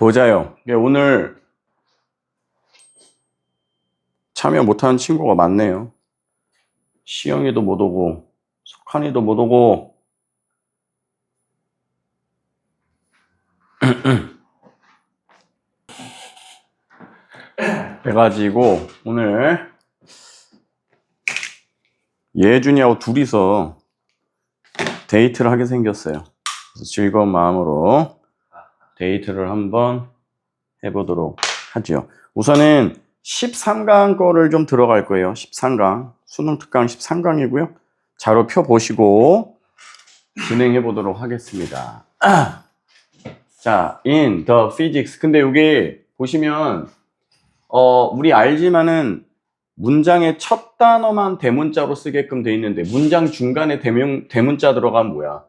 보자요. 오늘 참여 못하는 친구가 많네요. 시영이도 못 오고, 석한이도 못 오고. 그래가지고 오늘 예준이하고 둘이서 데이트를 하게 생겼어요. 그래서 즐거운 마음으로 데이트를 한번 해보도록 하죠. 우선은 13강 거를 좀 들어갈 거예요. 13강 수능 특강 13강이고요. 자료 펴 보시고 진행해 보도록 하겠습니다. 자, in the physics. 근데 여기 보시면 우리 알지만은 문장의 첫 단어만 대문자로 쓰게끔 돼 있는데 문장 중간에 대문자 들어가면 뭐야?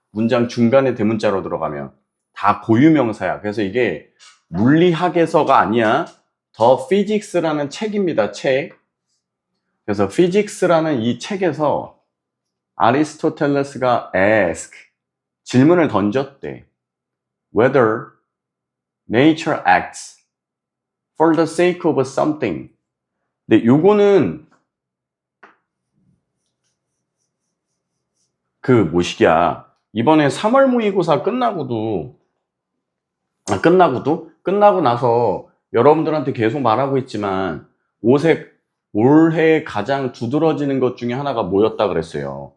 문장 중간에 대문자로 들어가면 다 고유명사야. 그래서 이게 물리학에서가 아니야. The Physics라는 책입니다. 책. 그래서 Physics라는 이 책에서 아리스토텔레스가 ask 질문을 던졌대. Whether nature acts for the sake of something. 근데 요거는 뭐시기야. 이번에 3월 모의고사 끝나고 나서 여러분들한테 계속 말하고 있지만 올해 가장 두드러지는 것 중에 하나가 뭐였다 그랬어요.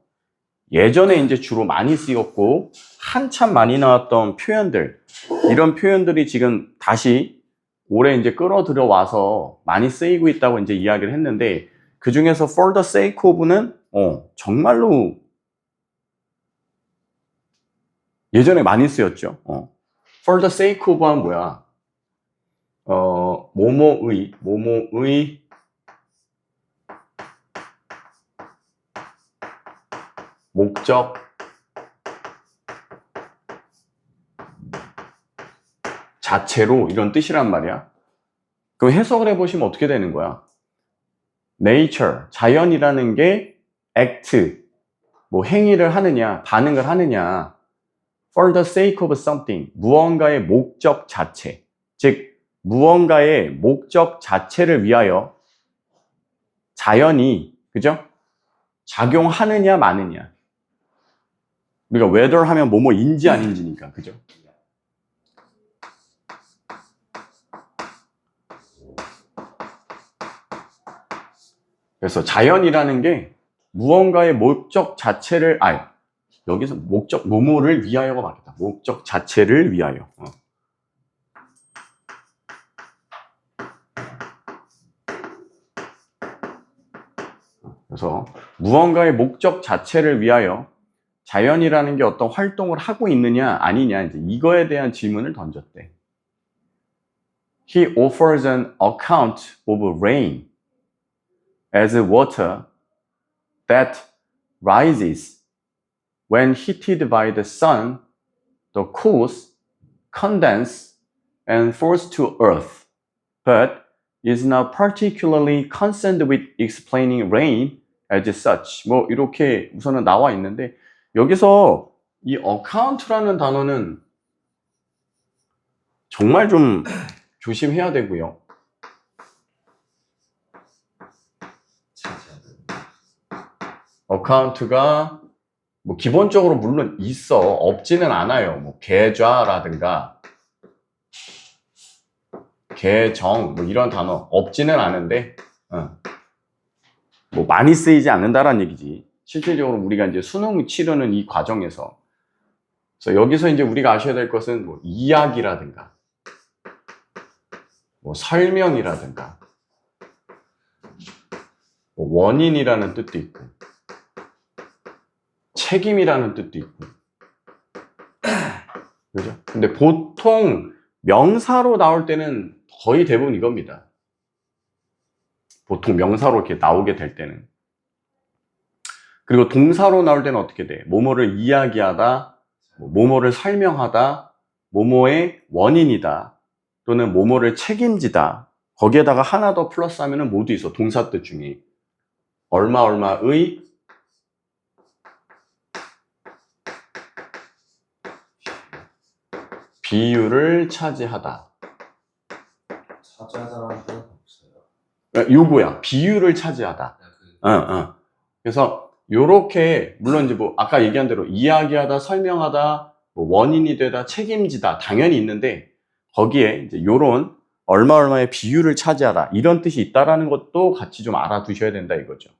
예전에 이제 주로 많이 쓰였고 한참 많이 나왔던 표현들, 이런 표현들이 지금 다시 올해 이제 끌어들여 와서 많이 쓰이고 있다고 이제 이야기를 했는데, 그 중에서 for the sake of는 정말로 예전에 많이 쓰였죠. for the sake of 하면 뭐야? 뭐뭐의 목적 자체로, 이런 뜻이란 말이야. 그럼 해석을 해보시면 어떻게 되는 거야? nature, 자연이라는 게 act, 행위를 하느냐, 반응을 하느냐, for the sake of something, 무언가의 목적 자체, 즉 무언가의 목적 자체를 위하여 자연이, 그죠? 작용하느냐 마느냐. 우리가 whether 하면 뭐뭐인지 아닌지니까, 그죠? 그래서 자연이라는 게 무언가의 목적 자체를, 여기서 목적, 뭐뭐를 위하여가 맞겠다. 목적 자체를 위하여. 그래서 무언가의 목적 자체를 위하여 자연이라는 게 어떤 활동을 하고 있느냐 아니냐, 이제 이거에 대한 질문을 던졌대. He offers an account of rain as water that rises when heated by the sun, the cools, condense, and falls to earth, but is not particularly concerned with explaining rain as such. 이렇게 우선은 나와 있는데, 여기서 이 account라는 단어는 정말 좀 조심해야 되고요. account가 기본적으로 물론 있어. 없지는 않아요. 계좌라든가 계정 이런 단어 없지는 않은데 많이 쓰이지 않는다라는 얘기지. 실질적으로 우리가 이제 수능 치르는 이 과정에서. 그래서 여기서 이제 우리가 아셔야 될 것은 이야기라든가 설명이라든가 원인이라는 뜻도 있고 책임이라는 뜻도 있고, 그죠? 근데 보통 명사로 나올 때는 거의 대부분 이겁니다. 보통 명사로 이렇게 나오게 될 때는. 그리고 동사로 나올 때는 어떻게 돼? 뭐뭐를 이야기하다, 뭐뭐를 설명하다, 뭐뭐의 원인이다, 또는 뭐뭐를 책임지다. 거기에다가 하나 더 플러스 하면은 모두 있어. 동사 뜻 중에. 얼마의 비율을 차지하다. 차지하다라는 표현 없어요. 요거야. 비율을 차지하다. 그래서 요렇게 물론 이제 뭐 아까 얘기한 대로 이야기하다, 설명하다, 뭐 원인이 되다, 책임지다 당연히 있는데 거기에 이제 요런 얼마의 비율을 차지하다 이런 뜻이 있다라는 것도 같이 좀 알아두셔야 된다 이거죠.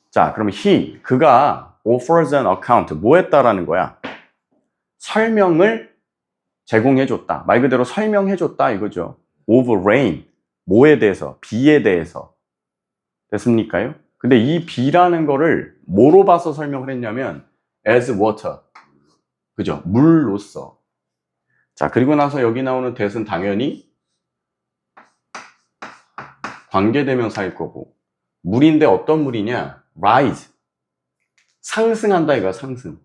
자, 그럼 그가 offers an account 뭐 했다라는 거야? 설명을 제공해줬다. 말 그대로 설명해줬다 이거죠. of rain 뭐에 대해서? 비에 대해서. 됐습니까요? 근데 이 비라는 거를 뭐로 봐서 설명을 했냐면 as water. 그죠? 물로서. 자, 그리고 나서 여기 나오는 that은 당연히 관계대명사일 거고 물인데 어떤 물이냐? rise. 상승한다 이거야, 상승.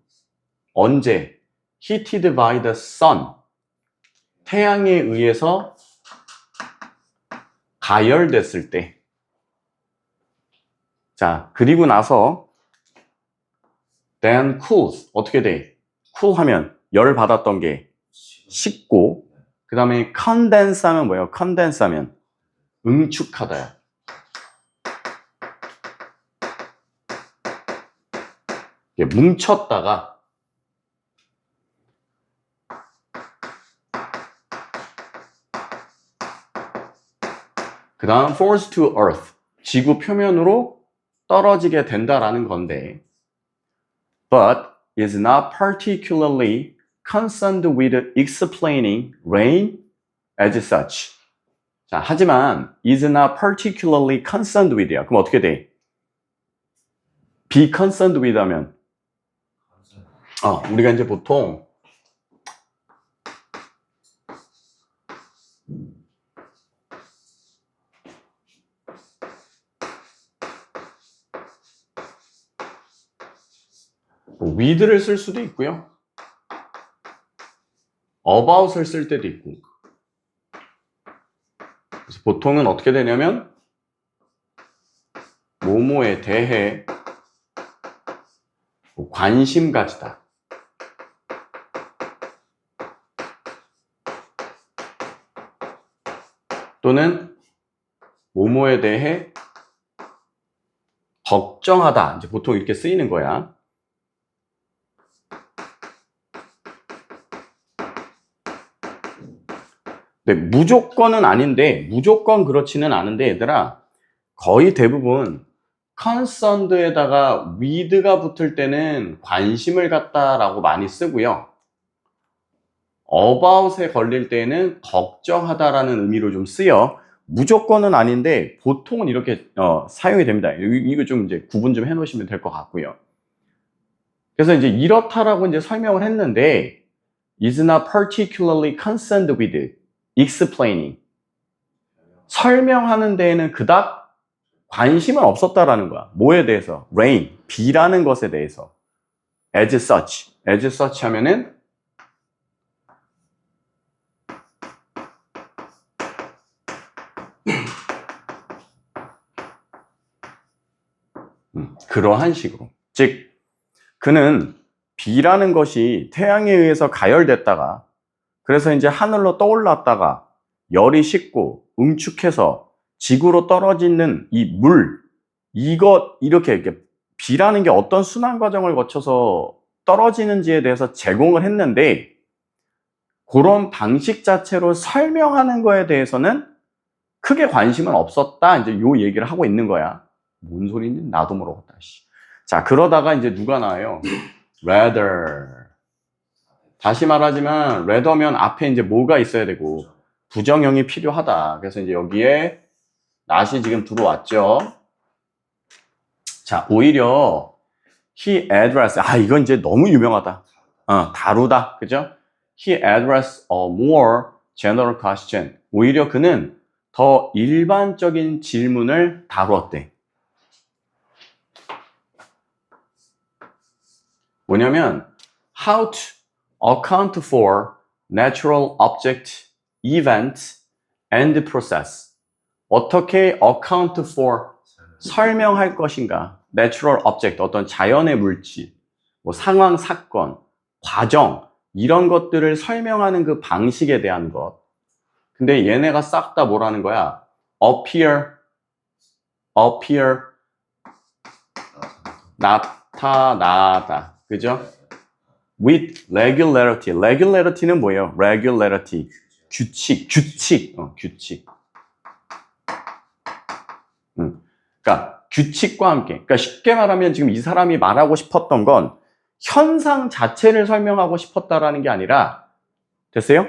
언제? heated by the sun. 태양에 의해서 가열됐을 때. 자, 그리고 나서 then cools. 어떻게 돼? cool 하면 열 받았던 게 식고 그 다음에 condense 하면 뭐예요? condense 하면 응축하다야. 뭉쳤다가 그 다음 falls to earth. 지구 표면으로 떨어지게 된다라는 건데 but is not particularly concerned with explaining rain as such. 자, 하지만 is not particularly concerned with야. 그럼 어떻게 돼? be concerned with 하면 우리가 이제 보통 with를 쓸 수도 있고요. about을 쓸 때도 있고. 그래서 보통은 어떻게 되냐면 뭐뭐에 대해 관심 가지다. 또는 뭐뭐에 대해 걱정하다. 이제 보통 이렇게 쓰이는 거야. 네, 무조건은 아닌데, 무조건 그렇지는 않은데, 얘들아, 거의 대부분 concerned에다가 with가 붙을 때는 관심을 갖다라고 많이 쓰고요. about에 걸릴 때는 걱정하다라는 의미로 좀 쓰여. 무조건은 아닌데 보통은 이렇게 사용이 됩니다. 이거 좀 이제 구분 좀 해놓으시면 될 것 같고요. 그래서 이제 이렇다라고 이제 설명을 했는데 is not particularly concerned with explaining. 설명하는 데에는 그닥 관심은 없었다라는 거야. 뭐에 대해서? rain, 비라는 것에 대해서. as such. as such 하면은 그러한 식으로. 즉, 그는 비라는 것이 태양에 의해서 가열됐다가 그래서 이제 하늘로 떠올랐다가 열이 식고 응축해서 지구로 떨어지는 이 물, 이렇게 비라는 게 어떤 순환 과정을 거쳐서 떨어지는지에 대해서 제공을 했는데 그런 방식 자체로 설명하는 거에 대해서는 크게 관심은 없었다. 이제 요 얘기를 하고 있는 거야. 뭔 소리인지 나도 모르겠다. 자, 그러다가 이제 누가 나와요? rather. 다시 말하지만 rather면 앞에 이제 뭐가 있어야 되고 부정형이 필요하다. 그래서 이제 여기에 not이 지금 들어왔죠. 자, 오히려 he addressed. 이건 이제 너무 유명하다. 다루다. 그죠? He addressed a more general question. 오히려 그는 더 일반적인 질문을 다루었대. 뭐냐면 how to account for natural object, event, and process. 어떻게 account for 설명할 것인가? natural object, 어떤 자연의 물질, 뭐 상황, 사건, 과정 이런 것들을 설명하는 그 방식에 대한 것. 근데 얘네가 싹 다 뭐라는 거야? appear, 나타나다. 그죠? with regularity. regularity는 뭐예요? regularity. 규칙. 규칙. 그러니까 규칙과 함께. 그러니까 쉽게 말하면 지금 이 사람이 말하고 싶었던 건 현상 자체를 설명하고 싶었다라는 게 아니라, 됐어요?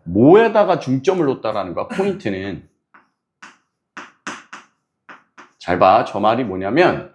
뭐에다가 중점을 뒀다라는 거야, 포인트는. 잘 봐. 저 말이 뭐냐면,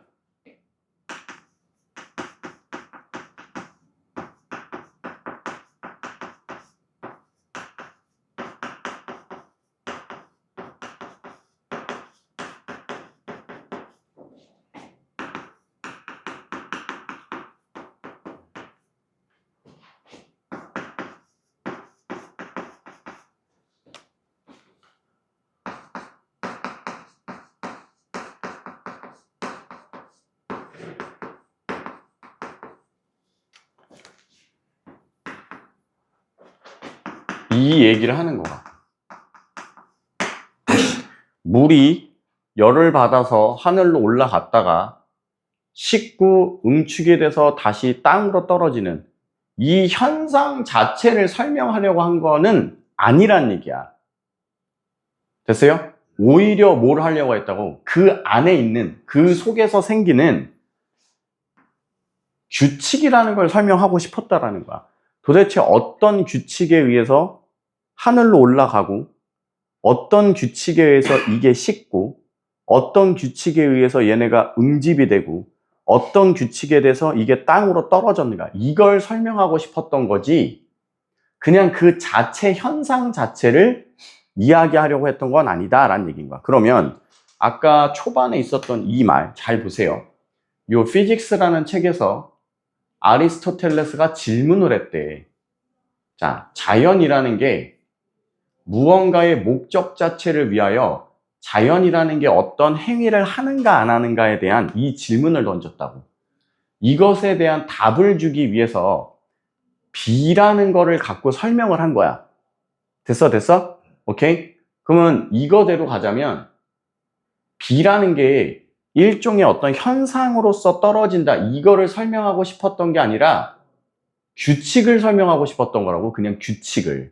이 얘기를 하는 거야. 물이 열을 받아서 하늘로 올라갔다가 식고 응축이 돼서 다시 땅으로 떨어지는 이 현상 자체를 설명하려고 한 거는 아니란 얘기야. 됐어요? 오히려 뭘 하려고 했다고? 그 안에 있는, 그 속에서 생기는 규칙이라는 걸 설명하고 싶었다라는 거야. 도대체 어떤 규칙에 의해서 하늘로 올라가고, 어떤 규칙에 의해서 이게 식고, 어떤 규칙에 의해서 얘네가 응집이 되고, 어떤 규칙에 대해서 이게 땅으로 떨어졌는가, 이걸 설명하고 싶었던 거지, 그냥 그 자체 현상 자체를 이야기하려고 했던 건 아니다라는 얘기인 거야. 그러면 아까 초반에 있었던 이 말 잘 보세요. 요 피직스라는 책에서 아리스토텔레스가 질문을 했대. 자, 자연이라는 게 무언가의 목적 자체를 위하여 자연이라는 게 어떤 행위를 하는가 안 하는가에 대한 이 질문을 던졌다고. 이것에 대한 답을 주기 위해서 B라는 거를 갖고 설명을 한 거야. 됐어? 오케이? 그러면 이거대로 가자면 B라는 게 일종의 어떤 현상으로서 떨어진다, 이거를 설명하고 싶었던 게 아니라 규칙을 설명하고 싶었던 거라고. 그냥 규칙을.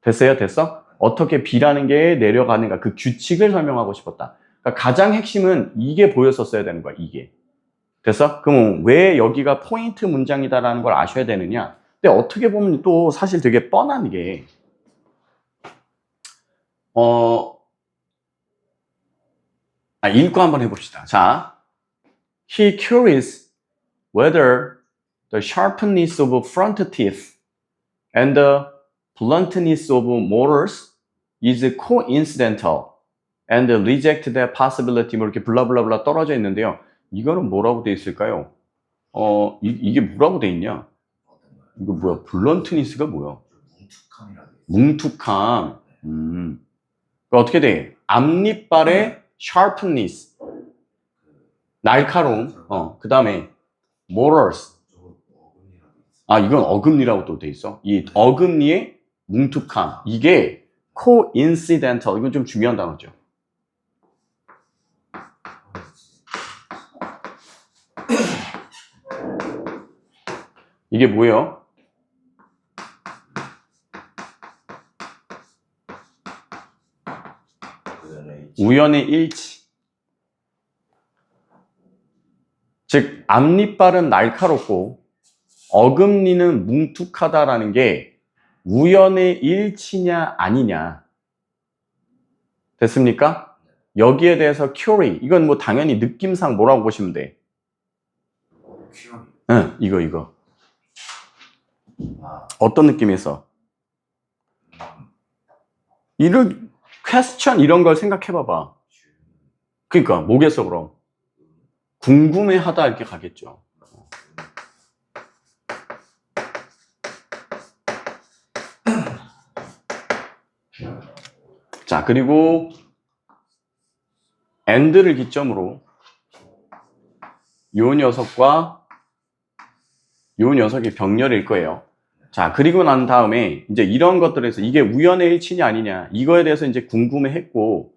됐어? 어떻게 B라는 게 내려가는가, 그 규칙을 설명하고 싶었다. 그러니까 가장 핵심은 이게 보였었어야 되는 거야, 이게. 됐어? 그럼 왜 여기가 포인트 문장이다라는 걸 아셔야 되느냐? 근데 어떻게 보면 또 사실 되게 뻔한 게, 읽고 한번 해봅시다. 자, he curious whether the sharpness of front teeth and the bluntness of molars is coincidental and reject that possibility. 뭐 이렇게 블라블라블라 떨어져 있는데요. 이거는 뭐라고 돼 있을까요? 이게 뭐라고 돼 있냐? 이거 뭐야? 블런트니스가 뭐야? 뭉툭함. 그러니까 어떻게 돼? 앞니빨의 sharpness, 날카로움. 그 다음에 molars. 이건 어금니라고 또 돼 있어. 이 어금니의 뭉툭함. 이게 coincidental. 이건 좀 중요한 단어죠. 이게 뭐예요? 우연의 일치. 즉, 앞니빨은 날카롭고 어금니는 뭉툭하다라는 게 우연의 일치냐 아니냐. 됐습니까? 여기에 대해서 큐리, 이건 뭐 당연히 느낌상 뭐라고 보시면 돼? 응, 이거. 어떤 느낌에서? 이런 퀘스천 이런 걸 생각해 봐봐. 그러니까 뭐겠어 그럼? 궁금해하다 이렇게 가겠죠. 자, 그리고 and를 기점으로 요 녀석과 요 녀석이 병렬일 거예요. 자, 그리고 난 다음에 이제 이런 것들에서 이게 우연의 일치냐 아니냐 이거에 대해서 이제 궁금해했고,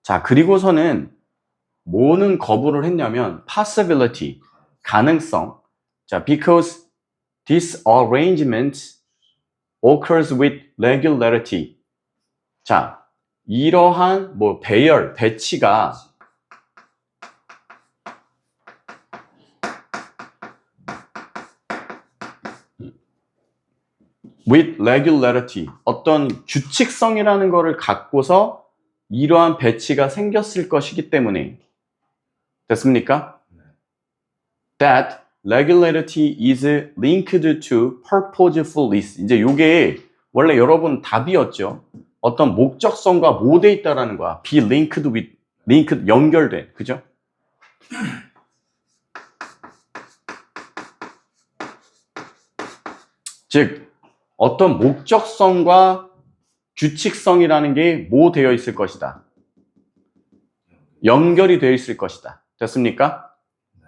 자, 그리고서는 뭐는 거부를 했냐면 possibility, 가능성. 자, because this arrangement occurs with regularity. 자, 이러한 뭐 배열, 배치가 with regularity, 어떤 규칙성이라는 거를 갖고서 이러한 배치가 생겼을 것이기 때문에. 됐습니까? That regularity is linked to purposefulness. 이제 요게 원래 여러분 답이었죠. 어떤 목적성과 모돼 있다라는 거야. be linked with, linked, 연결된. 그죠? 즉, 어떤 목적성과 규칙성이라는 게 뭐 되어 있을 것이다. 연결이 되어 있을 것이다. 됐습니까?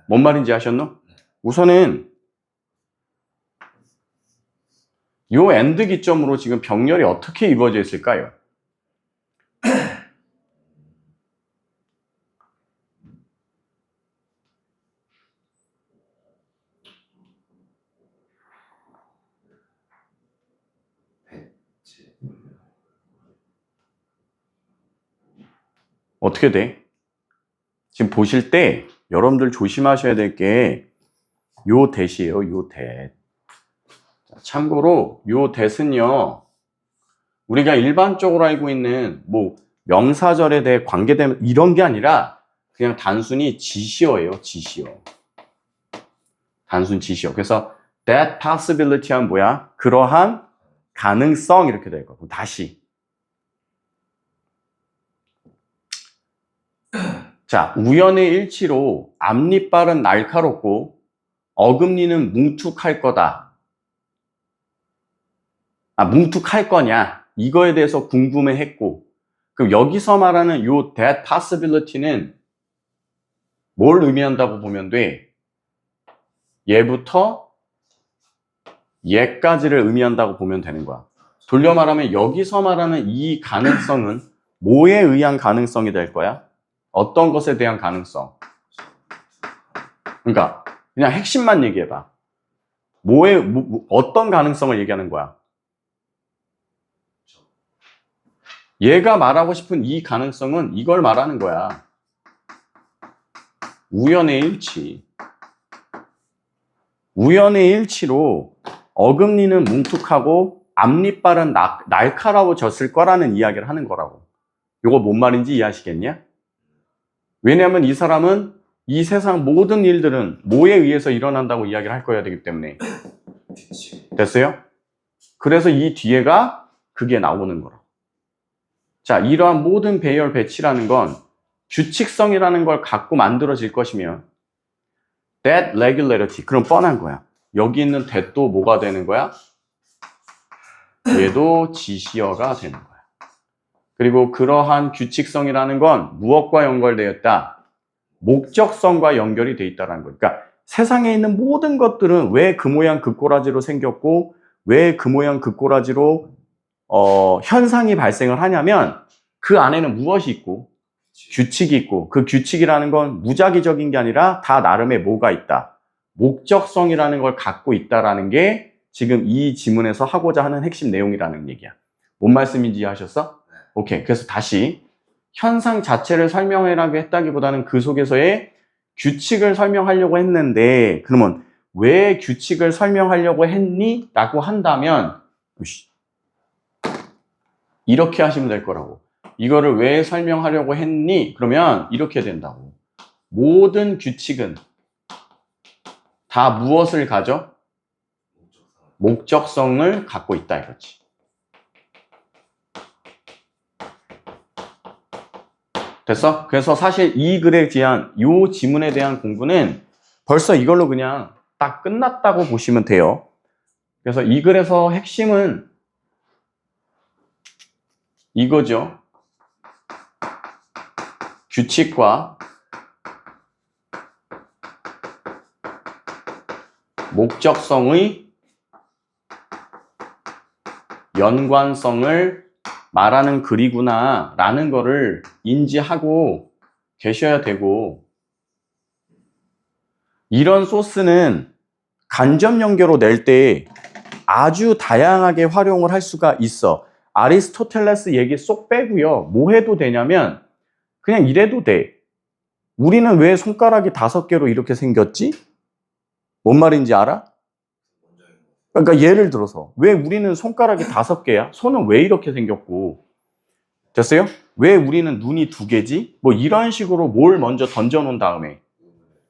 뭔 말인지 아셨노? 우선은 요 엔드 기점으로 지금 병렬이 어떻게 이루어져 있을까요? 어떻게 돼? 지금 보실 때 여러분들 조심하셔야 될 게 요 대시예요. 요 대. 참고로 요 대는요, 우리가 일반적으로 알고 있는 뭐 명사절에 대해 관계되면 이런 게 아니라 그냥 단순히 지시어예요. 지시어. 단순 지시어. 그래서 that possibility 하면 뭐야? 그러한 가능성 이렇게 될 거고. 다시. 자, 우연의 일치로 앞니빨은 날카롭고 어금니는 뭉툭할 거다. 뭉툭할 거냐? 이거에 대해서 궁금해했고, 그럼 여기서 말하는 요 that possibility는 뭘 의미한다고 보면 돼? 얘부터 얘까지를 의미한다고 보면 되는 거야. 돌려 말하면 여기서 말하는 이 가능성은 뭐에 의한 가능성이 될 거야? 어떤 것에 대한 가능성? 그러니까 그냥 핵심만 얘기해봐. 어떤 가능성을 얘기하는 거야? 얘가 말하고 싶은 이 가능성은 이걸 말하는 거야. 우연의 일치. 우연의 일치로 어금니는 뭉툭하고 앞니빨은 날카로워졌을 거라는 이야기를 하는 거라고. 이거 뭔 말인지 이해하시겠냐? 왜냐하면 이 사람은 이 세상 모든 일들은 뭐에 의해서 일어난다고 이야기를 할 거야 되기 때문에. 됐어요? 그래서 이 뒤에가 그게 나오는 거라고. 자, 이러한 모든 배열 배치라는 건 규칙성이라는 걸 갖고 만들어질 것이면 that regularity, 그럼 뻔한 거야. 여기 있는 that도 뭐가 되는 거야? 얘도 지시어가 되는 거야. 그리고 그러한 규칙성이라는 건 무엇과 연결되어 있다? 목적성과 연결이 되어 있다는 거야. 그러니까 세상에 있는 모든 것들은 왜 그 모양 그 꼬라지로 생겼고 왜 그 모양 그 꼬라지로 현상이 발생을 하냐면 그 안에는 무엇이 있고 규칙이 있고, 그 규칙이라는 건 무작위적인 게 아니라 다 나름의 뭐가 있다. 목적성이라는 걸 갖고 있다라는 게 지금 이 지문에서 하고자 하는 핵심 내용이라는 얘기야. 뭔 말씀인지 이해하셨어? 오케이. 그래서 다시 현상 자체를 설명하려고 했다기보다는 그 속에서의 규칙을 설명하려고 했는데, 그러면 왜 규칙을 설명하려고 했니? 라고 한다면 이렇게 하시면 될 거라고. 이거를 왜 설명하려고 했니? 그러면 이렇게 된다고. 모든 규칙은 다 무엇을 가져? 목적성을 갖고 있다 이거지. 됐어? 그래서 사실 이 글에 대한 이 지문에 대한 공부는 벌써 이걸로 그냥 딱 끝났다고 보시면 돼요. 그래서 이 글에서 핵심은 이거죠. 규칙과 목적성의 연관성을 말하는 글이구나 라는 거를 인지하고 계셔야 되고, 이런 소스는 간접 연계로 낼 때 아주 다양하게 활용을 할 수가 있어. 아리스토텔레스 얘기 쏙 빼고요. 뭐 해도 되냐면 그냥 이래도 돼. 우리는 왜 손가락이 5개로 이렇게 생겼지? 뭔 말인지 알아? 그러니까 예를 들어서 왜 우리는 손가락이 5개야? 손은 왜 이렇게 생겼고, 됐어요? 왜 우리는 눈이 2개지? 뭐 이런 식으로 뭘 먼저 던져놓은 다음에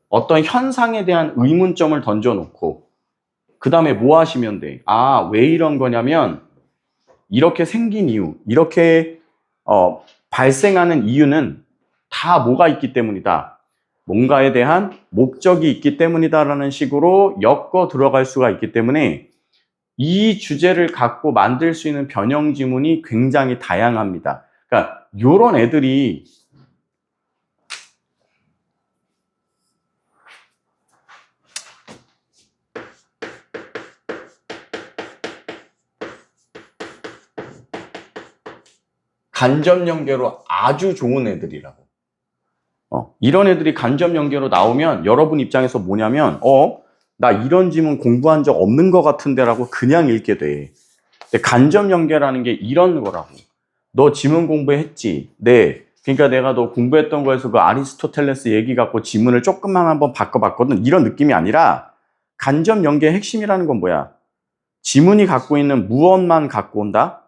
어떤 현상에 대한 의문점을 던져놓고 그 다음에 뭐 하시면 돼? 아, 왜 이런 거냐면 이렇게 생긴 이유, 이렇게 발생하는 이유는 다 뭐가 있기 때문이다. 뭔가에 대한 목적이 있기 때문이다라는 식으로 엮어 들어갈 수가 있기 때문에 이 주제를 갖고 만들 수 있는 변형 지문이 굉장히 다양합니다. 그러니까 요런 애들이 간접 연계로 아주 좋은 애들이라고. 이런 애들이 간접 연계로 나오면 여러분 입장에서 뭐냐면 나 이런 지문 공부한 적 없는 것 같은데 라고 그냥 읽게 돼. 근데 간접 연계라는 게 이런 거라고. 너 지문 공부했지? 네. 그러니까 내가 너 공부했던 거에서 그 아리스토텔레스 얘기 갖고 지문을 조금만 한번 바꿔봤거든. 이런 느낌이 아니라 간접 연계의 핵심이라는 건 뭐야? 지문이 갖고 있는 무엇만 갖고 온다?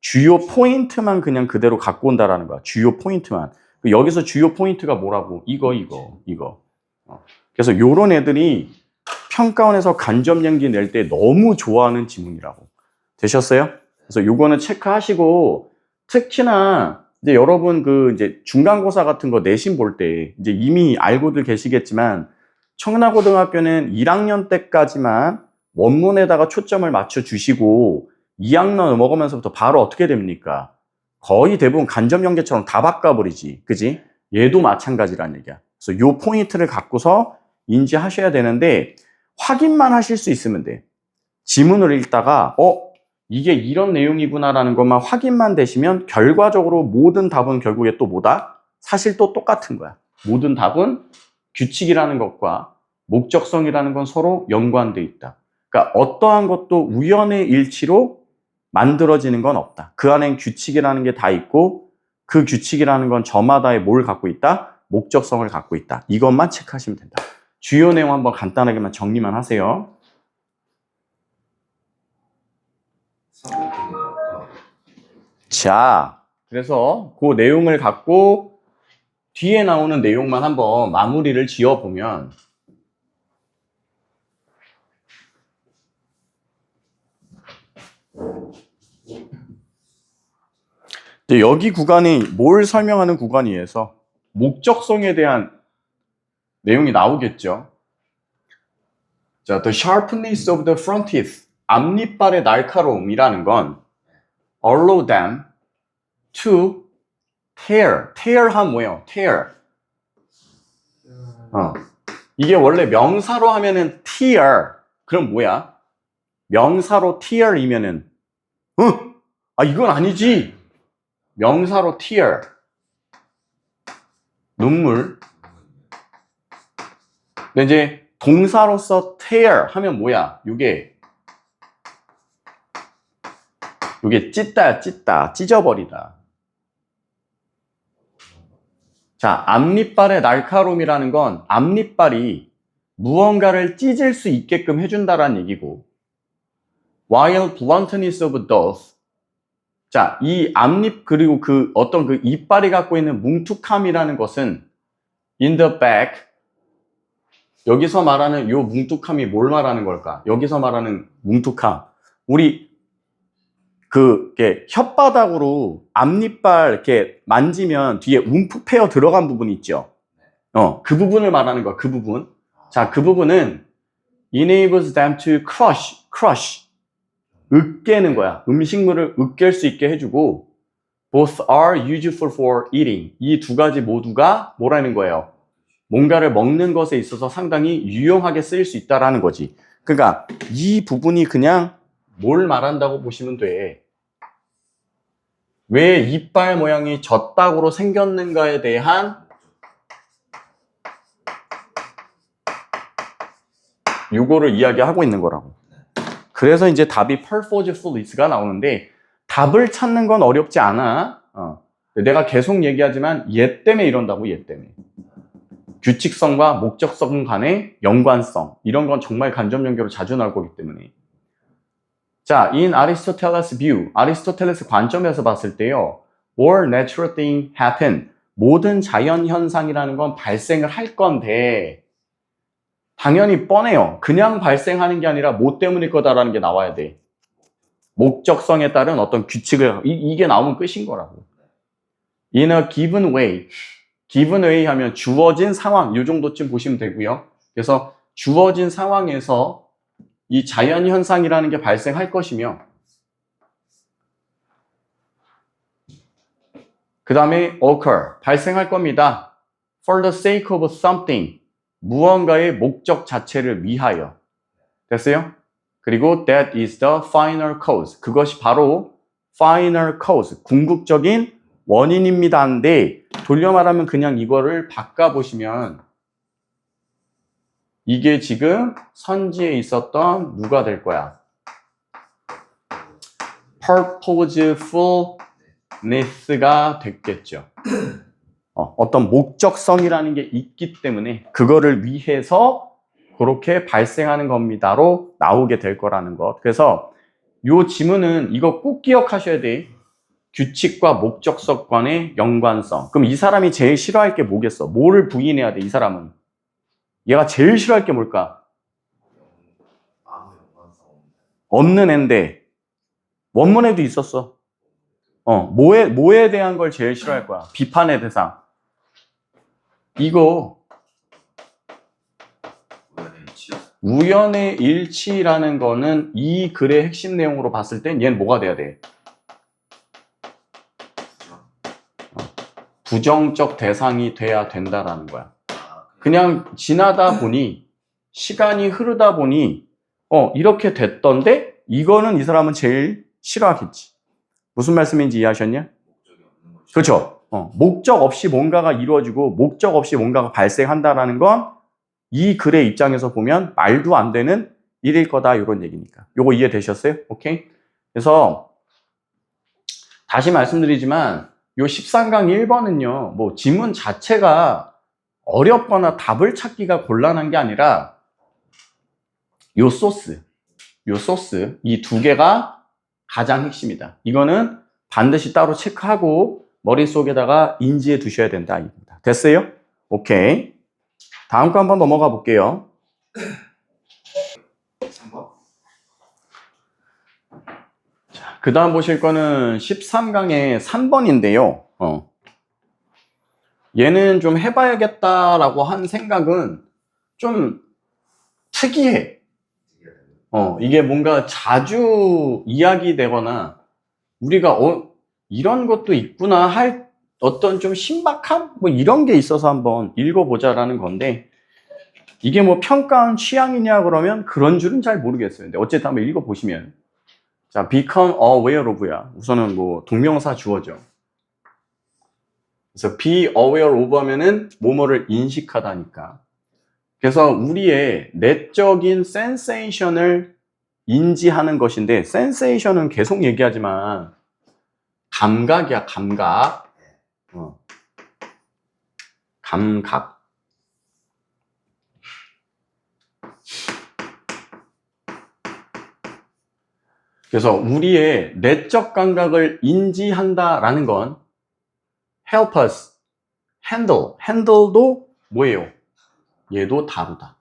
주요 포인트만 그냥 그대로 갖고 온다라는 거야. 주요 포인트만. 여기서 주요 포인트가 뭐라고? 이거. 그래서 요런 애들이 평가원에서 간접 연기 낼 때 너무 좋아하는 지문이라고. 되셨어요? 그래서 요거는 체크하시고, 특히나 이제 여러분 이제 중간고사 같은 거 내신 볼 때 이제 이미 알고들 계시겠지만 청라고등학교는 1학년 때까지만 원문에다가 초점을 맞춰 주시고 2학년 넘어가면서부터 바로 어떻게 됩니까? 거의 대부분 간접 연계처럼 다 바꿔버리지. 그지? 얘도 마찬가지란 얘기야. 그래서 요 포인트를 갖고서 인지하셔야 되는데 확인만 하실 수 있으면 돼. 지문을 읽다가 이게 이런 내용이구나라는 것만 확인만 되시면 결과적으로 모든 답은 결국에 또 뭐다? 사실 또 똑같은 거야. 모든 답은 규칙이라는 것과 목적성이라는 건 서로 연관돼 있다. 그러니까 어떠한 것도 우연의 일치로 만들어지는 건 없다. 그 안엔 규칙이라는 게 다 있고 그 규칙이라는 건 저마다의 뭘 갖고 있다? 목적성을 갖고 있다. 이것만 체크하시면 된다. 주요 내용 한번 간단하게만 정리만 하세요. 자, 그래서 그 내용을 갖고 뒤에 나오는 내용만 한번 마무리를 지어보면 이제 여기 구간이 뭘 설명하는 구간이어서 목적성에 대한 내용이 나오겠죠. 자, the sharpness of the front teeth, 앞니빨의 날카로움이라는 건 allow them to tear. tear하면 뭐예요? tear. 이게 원래 명사로 하면은 tear. 그럼 뭐야? 명사로 tear이면은 이건 아니지. 명사로 tear. 눈물. 근데 이제 동사로서 tear 하면 뭐야? 요게 찢다야, 찢다. 찢어버리다. 자, 앞니빨의 날카로움이라는 건 앞니빨이 무언가를 찢을 수 있게끔 해준다라는 얘기고, while bluntness of teeth. 자, 이 앞니 그리고 어떤 이빨이 갖고 있는 뭉툭함이라는 것은 in the back. 여기서 말하는 요 뭉툭함이 뭘 말하는 걸까? 여기서 말하는 뭉툭함. 우리 이렇게 혓바닥으로 앞니빨 이렇게 만지면 뒤에 움푹 패어 들어간 부분이 있죠. 그 부분을 말하는 거야. 그 부분. 자, 그 부분은 enables them to crush. 으깨는 거야. 음식물을 으깰 수 있게 해주고, both are useful for eating. 이 두 가지 모두가 뭐라는 거예요? 뭔가를 먹는 것에 있어서 상당히 유용하게 쓰일 수 있다라는 거지. 그러니까 이 부분이 그냥 뭘 말한다고 보시면 돼. 왜 이빨 모양이 젖딱으로 생겼는가에 대한 요거를 이야기하고 있는 거라고. 그래서 이제 답이 purposefully가 나오는데 답을 찾는 건 어렵지 않아. 내가 계속 얘기하지만 얘 때문에 이런다고, 얘 때문에. 규칙성과 목적성 간의 연관성, 이런 건 정말 간접 연결로 자주 나올 거기 때문에. 자, in Aristotle's view, 아리스토텔레스 관점에서 봤을 때요, all natural things happen. 모든 자연 현상이라는 건 발생을 할 건데, 당연히 뻔해요. 그냥 발생하는 게 아니라 뭐 때문일 거다라는 게 나와야 돼. 목적성에 따른 어떤 규칙을, 이게 나오면 끝인 거라고. In a given way. given way 하면 주어진 상황, 이 정도쯤 보시면 되고요. 그래서 주어진 상황에서 이 자연 현상이라는 게 발생할 것이며, 그 다음에 occur, 발생할 겁니다. For the sake of something, 무언가의 목적 자체를 위하여. 됐어요? 그리고 that is the final cause, 그것이 바로 final cause, 궁극적인 원인입니다. 인데 돌려 말하면 그냥 이거를 바꿔보시면 이게 지금 선지에 있었던 누가 될 거야? purposefulness가 됐겠죠. 어떤 목적성이라는 게 있기 때문에 그거를 위해서 그렇게 발생하는 겁니다로 나오게 될 거라는 것. 그래서 요 지문은 이거 꼭 기억하셔야 돼. 규칙과 목적성 간의 연관성. 그럼 이 사람이 제일 싫어할 게 뭐겠어? 뭐를 부인해야 돼, 이 사람은? 얘가 제일 싫어할 게 뭘까? 없는 앤데 원문에도 있었어. 뭐에 대한 걸 제일 싫어할 거야? 비판의 대상. 이거 우연의 일치라는 거는 이 글의 핵심 내용으로 봤을 땐 얘는 뭐가 돼야 돼? 부정적 대상이 돼야 된다라는 거야. 그냥 지나다 보니, 시간이 흐르다 보니 이렇게 됐던데 이거는 이 사람은 제일 싫어하겠지. 무슨 말씀인지 이해하셨냐? 그렇죠. 목적 없이 뭔가가 이루어지고 목적 없이 뭔가가 발생한다라는 건 이 글의 입장에서 보면 말도 안 되는 일일 거다, 이런 얘기니까. 요거 이해되셨어요? 오케이? 그래서 다시 말씀드리지만 요 13강 1번은요, 뭐 지문 자체가 어렵거나 답을 찾기가 곤란한 게 아니라 요 소스 이 두 개가 가장 핵심이다. 이거는 반드시 따로 체크하고 머릿속에다가 인지해 두셔야 된다, 이겁니다. 됐어요? 오케이. 다음 거 한번 넘어가 볼게요. 3번. 자, 그 다음 보실 거는 13강의 3번인데요. 얘는 좀 해봐야겠다라고 한 생각은 좀 특이해. 이게 뭔가 자주 이야기되거나 우리가 이런 것도 있구나 할 어떤 좀 신박함? 뭐 이런 게 있어서 한번 읽어보자라는 건데, 이게 뭐 평가한 취향이냐 그러면 그런 줄은 잘 모르겠어요. 근데 어쨌든 한번 읽어보시면, 자, become aware of야. 우선은 뭐 동명사 주어죠. 그래서 be aware of 하면은 뭐뭐를 인식하다니까. 그래서 우리의 내적인 센세이션을 인지하는 것인데, 센세이션은 계속 얘기하지만 감각이야, 감각. 감각. 그래서 우리의 내적 감각을 인지한다라는 건 help us, handle도 뭐예요? 얘도 다루다.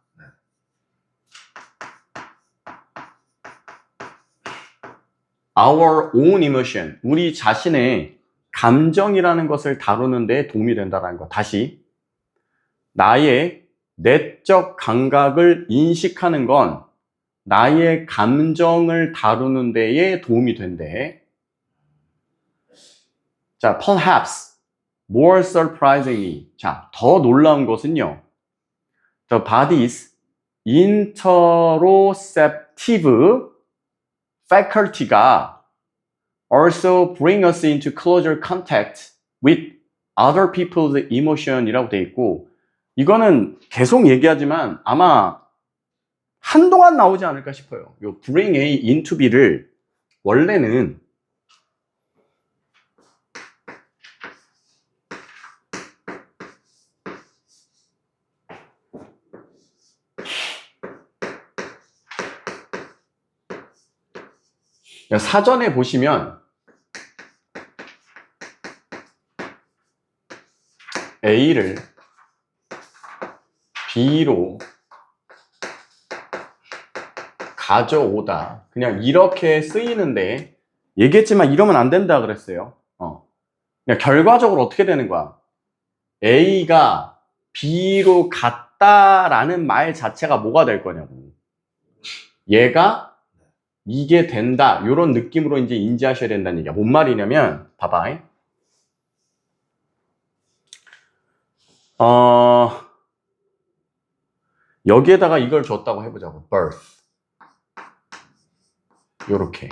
our own emotion, 우리 자신의 감정이라는 것을 다루는 데 도움이 된다는 거. 다시, 나의 내적 감각을 인식하는 건 나의 감정을 다루는 데에 도움이 된대. 자, perhaps, more surprisingly. 자, 더 놀라운 것은요, the body's interoceptive faculty가 also bring us into closer contact with other people's emotion이라고 돼 있고, 이거는 계속 얘기하지만 아마 한동안 나오지 않을까 싶어요. 요 bring A into B를 원래는 사전에 보시면 A를 B로 가져오다, 그냥 이렇게 쓰이는데, 얘기했지만 이러면 안 된다 그랬어요. 그냥 결과적으로 어떻게 되는 거야? A가 B로 갔다라는 말 자체가 뭐가 될 거냐고. 얘가 이게 된다, 이런 느낌으로 이제 인지하셔야 된다는 얘기야. 뭔 말이냐면, 봐봐. 여기에다가 이걸 줬다고 해보자고. birth. 요렇게.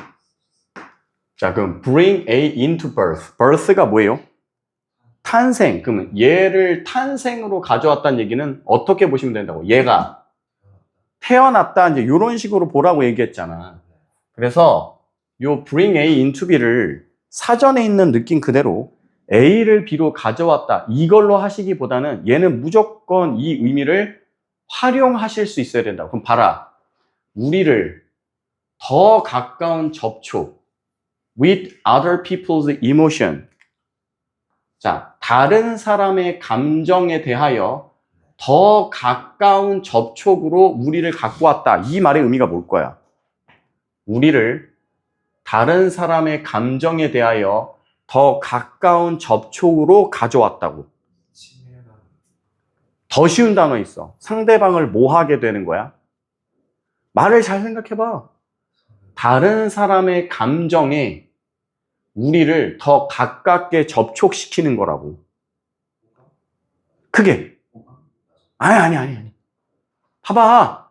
자, 그럼 bring A into birth. birth가 뭐예요? 탄생. 그러면 얘를 탄생으로 가져왔다는 얘기는 어떻게 보시면 된다고? 얘가 태어났다, 이제 요런 식으로 보라고 얘기했잖아. 그래서 요 bring A into B를 사전에 있는 느낌 그대로 A를 B로 가져왔다, 이걸로 하시기보다는 얘는 무조건 이 의미를 활용하실 수 있어야 된다. 그럼 봐라. 우리를 더 가까운 접촉 with other people's emotion. 자, 다른 사람의 감정에 대하여 더 가까운 접촉으로 우리를 갖고 왔다. 이 말의 의미가 뭘 거야? 우리를 다른 사람의 감정에 대하여 더 가까운 접촉으로 가져왔다고. 더 쉬운 단어 있어. 상대방을 뭐 하게 되는 거야? 말을 잘 생각해봐. 다른 사람의 감정에 우리를 더 가깝게 접촉시키는 거라고. 그게. 아니. 봐봐.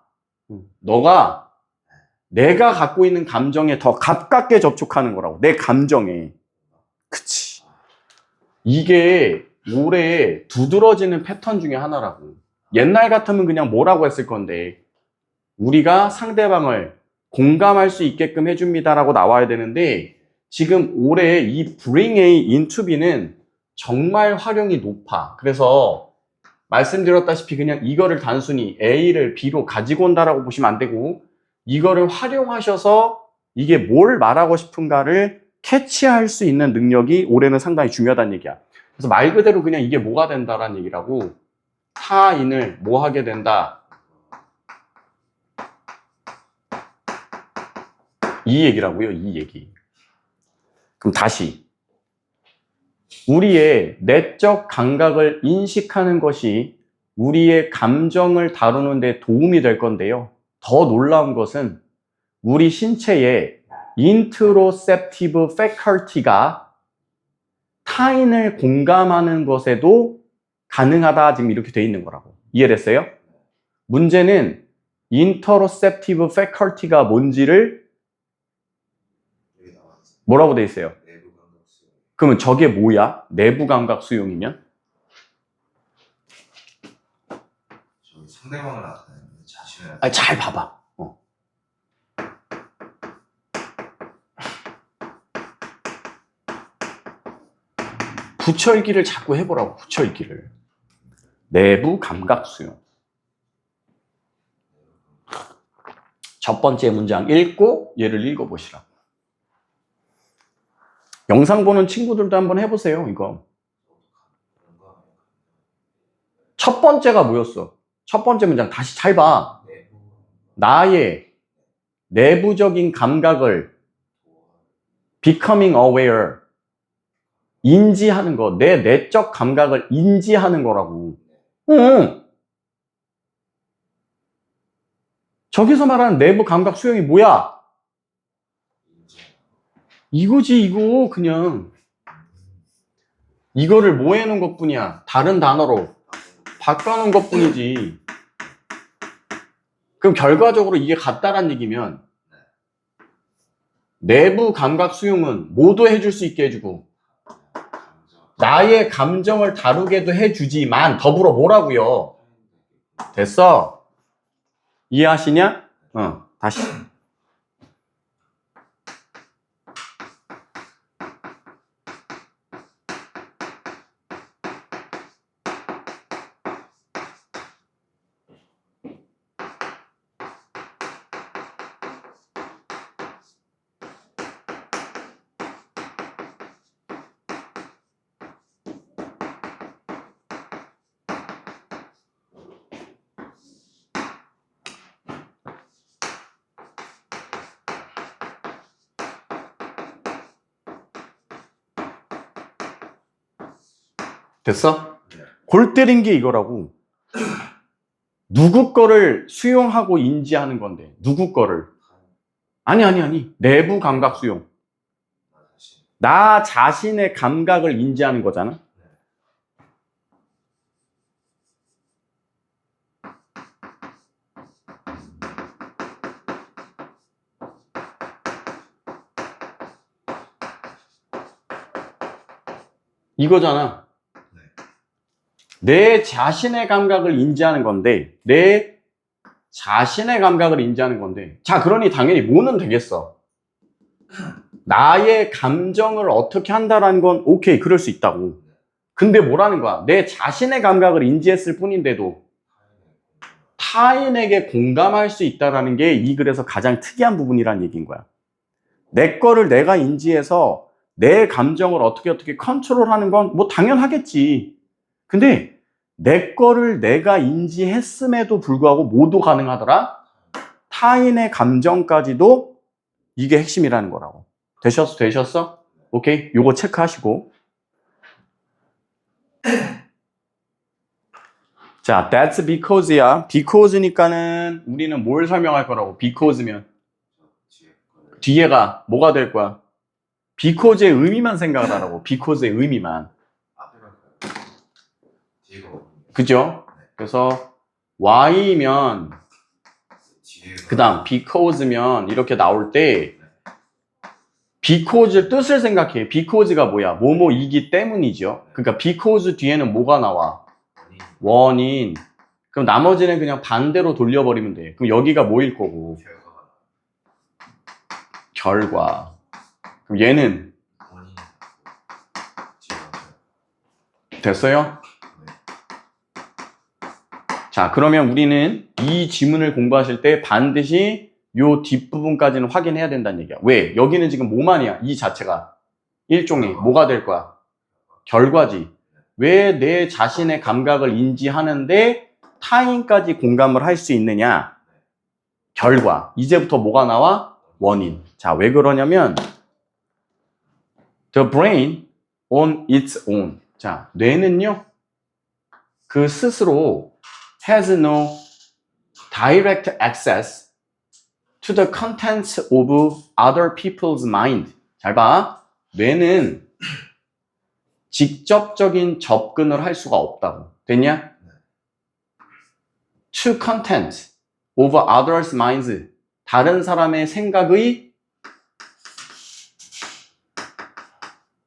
너가 내가 갖고 있는 감정에 더 가깝게 접촉하는 거라고. 내 감정에. 그치. 이게 오래 두드러지는 패턴 중에 하나라고. 옛날 같으면 그냥 뭐라고 했을 건데, 우리가 상대방을 공감할 수 있게끔 해줍니다라고 나와야 되는데, 지금 올해 이 bring A into B는 정말 활용이 높아. 그래서 말씀드렸다시피 그냥 이거를 단순히 A를 B로 가지고 온다라고 보시면 안 되고, 이거를 활용하셔서 이게 뭘 말하고 싶은가를 캐치할 수 있는 능력이 올해는 상당히 중요하다는 얘기야. 그래서 말 그대로 그냥 이게 뭐가 된다라는 얘기라고. 타인을 뭐 하게 된다, 이 얘기라고요. 이 얘기. 그럼 다시, 우리의 내적 감각을 인식하는 것이 우리의 감정을 다루는 데 도움이 될 건데요. 더 놀라운 것은 우리 신체의 interoceptive faculty가 타인을 공감하는 것에도 가능하다, 지금 이렇게 돼 있는 거라고. 이해됐어요? 문제는 interoceptive faculty가 뭔지를 뭐라고 돼 있어요? 그러면 저게 뭐야? 내부 감각 수용이면? 상대방을 나타내는 자신을. 잘 봐봐. 붙여읽기를 자꾸 해보라고. 붙여읽기를. 내부 감각 수용. 첫 번째 문장 읽고 얘를 읽어보시라. 영상 보는 친구들도 한번 해보세요. 이거. 첫 번째가 뭐였어? 첫 번째 문장 다시 잘 봐. 나의 내부적인 감각을 becoming aware, 인지하는 거. 내 내적 감각을 인지하는 거라고. 응. 저기서 말하는 내부 감각 수용이 뭐야? 이거지, 이거. 그냥 이거를 뭐 해놓은 것 뿐이야. 다른 단어로 바꿔놓은 것 뿐이지. 그럼 결과적으로 이게 같다란 얘기면 내부 감각 수용은 뭐도 해줄 수 있게 해주고 나의 감정을 다루게도 해주지만 더불어 뭐라고요? 됐어? 이해하시냐? 다시. 됐어? 골 때린 게 이거라고. 누구 거를 수용하고 인지하는 건데. 누구 거를. 아니. 내부 감각 수용. 나 자신의 감각을 인지하는 거잖아. 이거잖아. 내 자신의 감각을 인지하는 건데, 내 자신의 감각을 인지하는 건데, 자, 그러니 당연히 뭐는 되겠어. 나의 감정을 어떻게 한다라는 건 오케이, 그럴 수 있다고. 근데 뭐라는 거야? 내 자신의 감각을 인지했을 뿐인데도 타인에게 공감할 수 있다라는 게 이 글에서 가장 특이한 부분이라는 얘기인 거야. 내 거를 내가 인지해서 내 감정을 어떻게 컨트롤하는 건 뭐 당연하겠지. 근데 내 거를 내가 인지했음에도 불구하고 뭐도 가능하더라? 타인의 감정까지도 이게 핵심이라는 거라고. 되셨어? 오케이? 요거 체크하시고. 자, that's because야. because니까는 우리는 뭘 설명할 거라고? because면 뒤에가 뭐가 될 거야? because의 의미만 생각을 하라고. because의 의미만. 그죠? 그래서 why면 그 다음 because면 이렇게 나올 때 because 뜻을 생각해. because가 뭐야? 뭐뭐이기 때문이죠. 그러니까 because 뒤에는 뭐가 나와? 원인. 그럼 나머지는 그냥 반대로 돌려버리면 돼. 그럼 여기가 뭐일 거고? 결과. 그럼 얘는 됐어요? 자, 그러면 우리는 이 지문을 공부하실 때 반드시 요 뒷부분까지는 확인해야 된다는 얘기야. 왜? 여기는 지금 뭐만이야? 이 자체가 일종의 뭐가 될 거야? 결과지. 왜 내 자신의 감각을 인지하는데 타인까지 공감을 할 수 있느냐? 결과. 이제부터 뭐가 나와? 원인. 자, 왜 그러냐면 the brain on its own. 자, 뇌는요. 그 스스로 has no direct access to the contents of other people's mind. 잘 봐. 뇌는 직접적인 접근을 할 수가 없다고. 됐냐? To content of others' minds. 다른 사람의 생각의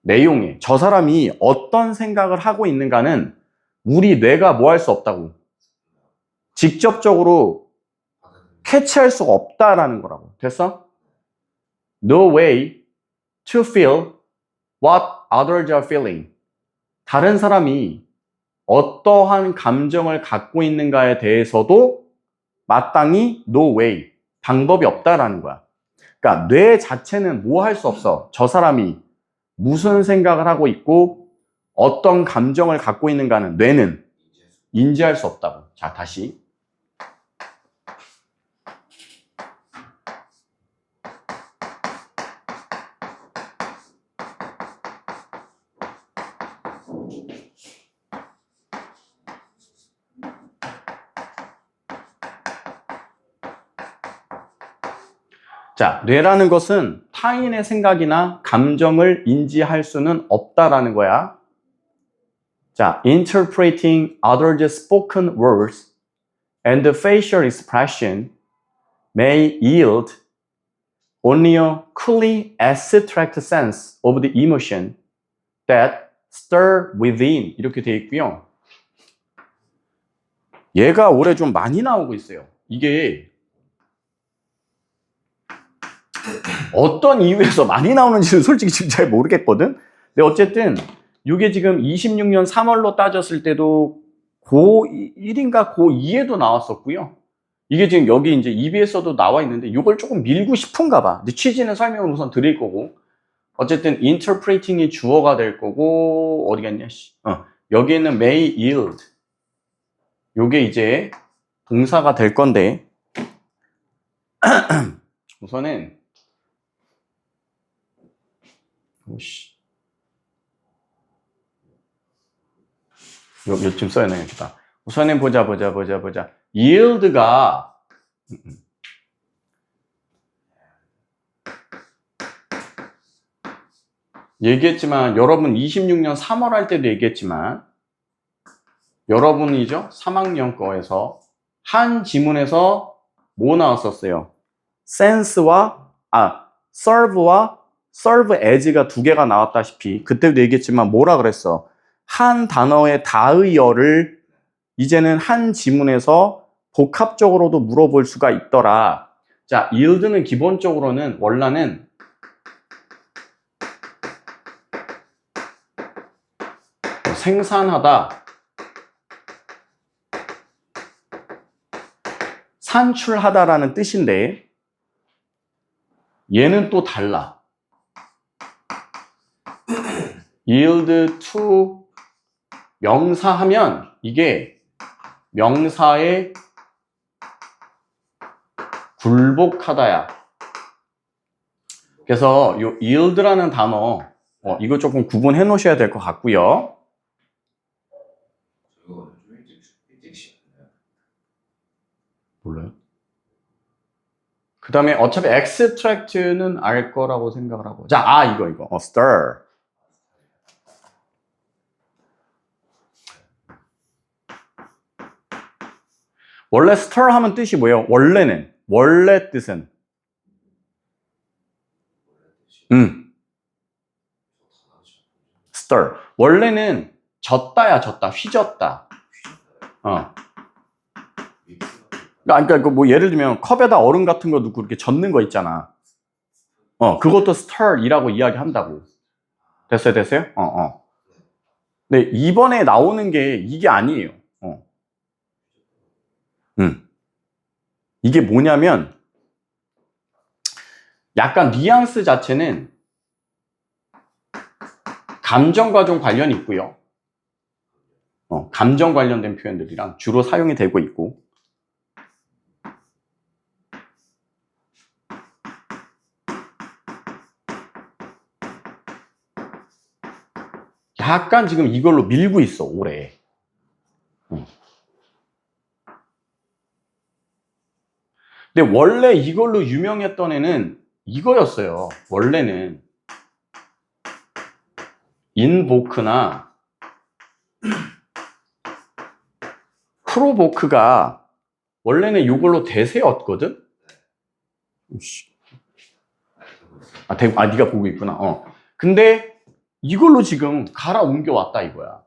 내용에 저 사람이 어떤 생각을 하고 있는가는 우리 뇌가 뭐 할 수 없다고. 직접적으로 캐치할 수가 없다라는 거라고. 됐어? No way to feel what others are feeling. 다른 사람이 어떠한 감정을 갖고 있는가에 대해서도 마땅히 no way. 방법이 없다라는 거야. 그러니까 뇌 자체는 뭐 할 수 없어. 저 사람이 무슨 생각을 하고 있고 어떤 감정을 갖고 있는가는 뇌는 인지할 수 없다고. 자, 다시. 자, 뇌라는 것은 타인의 생각이나 감정을 인지할 수는 없다라는 거야. 자, interpreting others' spoken words and facial expression may yield only a coolly abstract sense of the emotion that stir within 이렇게 되어 있고요. 얘가 올해 좀 많이 나오고 있어요. 이게 어떤 이유에서 많이 나오는지는 솔직히 지금 잘 모르겠거든. 근데 어쨌든 이게 지금 26년 3월로 따졌을 때도 고1인가 고2에도 나왔었고요. 이게 지금 여기 이제 EBS에서도 나와 있는데 이걸 조금 밀고 싶은가 봐. 근데 취지는 설명을 우선 드릴 거고. 어쨌든 interpreting이 주어가 될 거고 어디 갔냐? 여기에는 may yield. 요게 이제 동사가 될 건데 우선은 오씨. 요쯤 써야겠다. 우선은 보자. yield가 얘기했지만 여러분 26년 3월 할 때도 얘기했지만 여러분이죠? 3학년 거에서 한 지문에서 뭐 나왔었어요? sense와 serve와 serve as가 두 개가 나왔다시피 그때도 얘기했지만 뭐라 그랬어? 한 단어의 다의어를 이제는 한 지문에서 복합적으로도 물어볼 수가 있더라. 자, yield는 기본적으로는 원래는 생산하다, 산출하다라는 뜻인데 얘는 또 달라. yield to 명사하면 이게 명사에 굴복하다야. 그래서 이 yield라는 단어 이거 조금 구분해 놓으셔야 될 것 같고요. 저거는 좀 일찍 시작했나요? 몰라요? 그 다음에 어차피 extract는 알 거라고 생각을 하고. 자, 이거. stir. 원래 stir 하면 뜻이 뭐예요? 원래 뜻은 stir. 원래는 젓다, 휘젓다. 그러니까 뭐 예를 들면 컵에다 얼음 같은 거 넣고 이렇게 젓는 거 있잖아. 그것도 stir이라고 이야기한다고. 됐어요? 네, 이번에 나오는 게 이게 아니에요. 이게 뭐냐면 약간 뉘앙스 자체는 감정과 좀 관련이 있고요. 감정 관련된 표현들이랑 주로 사용이 되고 있고 약간 지금 이걸로 밀고 있어, 올해. 근데 원래 이걸로 유명했던 애는 이거였어요. 원래는 인보크나 프로보크가 원래는 이걸로 대세였거든? 네가 보고 있구나. 근데 이걸로 지금 갈아 옮겨왔다 이거야.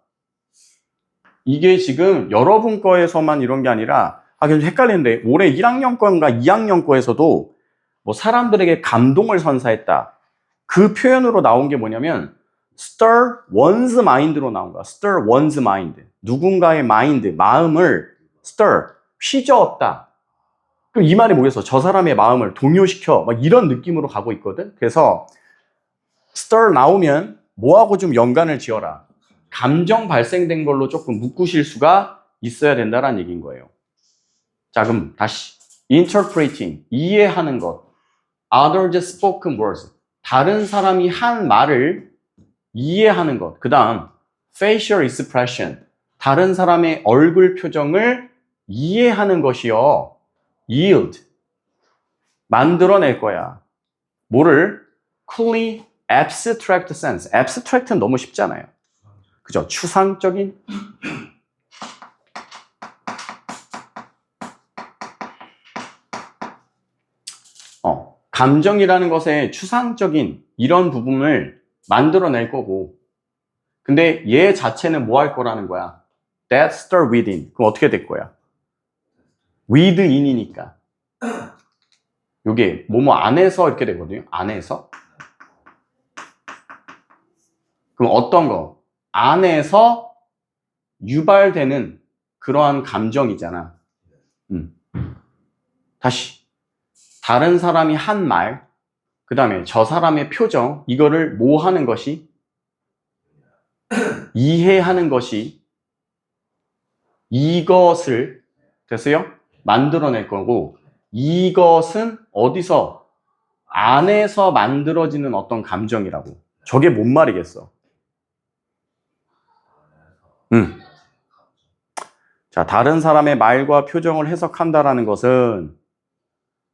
이게 지금 여러분 거에서만 이런 게 아니라 그냥 헷갈리는데 올해 1학년 거인가 2학년 거에서도 뭐 사람들에게 감동을 선사했다. 그 표현으로 나온 게 뭐냐면 stir one's mind로 나온 거야. stir one's mind. 누군가의 mind, 마음을 stir, 휘저었다. 그럼 이 말이 뭐겠어? 저 사람의 마음을 동요시켜. 막 이런 느낌으로 가고 있거든. 그래서 stir 나오면 뭐하고 좀 연관을 지어라. 감정 발생된 걸로 조금 묶으실 수가 있어야 된다는 얘기인 거예요. 자, 그럼 다시 interpreting, 이해하는 것. others spoken words, 다른 사람이 한 말을 이해하는 것. 그 다음 facial expression, 다른 사람의 얼굴 표정을 이해하는 것이요. yield, 만들어낼 거야. 뭐를? coolly abstract sense. abstract는 너무 쉽잖아요. 그죠? 추상적인 감정이라는 것의 추상적인 이런 부분을 만들어낼 거고, 근데 얘 자체는 뭐 할 거라는 거야? That start within. 그럼 어떻게 될 거야? within이니까. 요게 뭐뭐 안에서 이렇게 되거든요. 안에서. 그럼 어떤 거? 안에서 유발되는 그러한 감정이잖아. 다시. 다른 사람이 한 말, 그 다음에 저 사람의 표정, 이거를 뭐 하는 것이? 이해하는 것이 이것을, 됐어요? 만들어낼 거고, 이것은 어디서? 안에서 만들어지는 어떤 감정이라고. 저게 뭔 말이겠어? 자, 다른 사람의 말과 표정을 해석한다라는 것은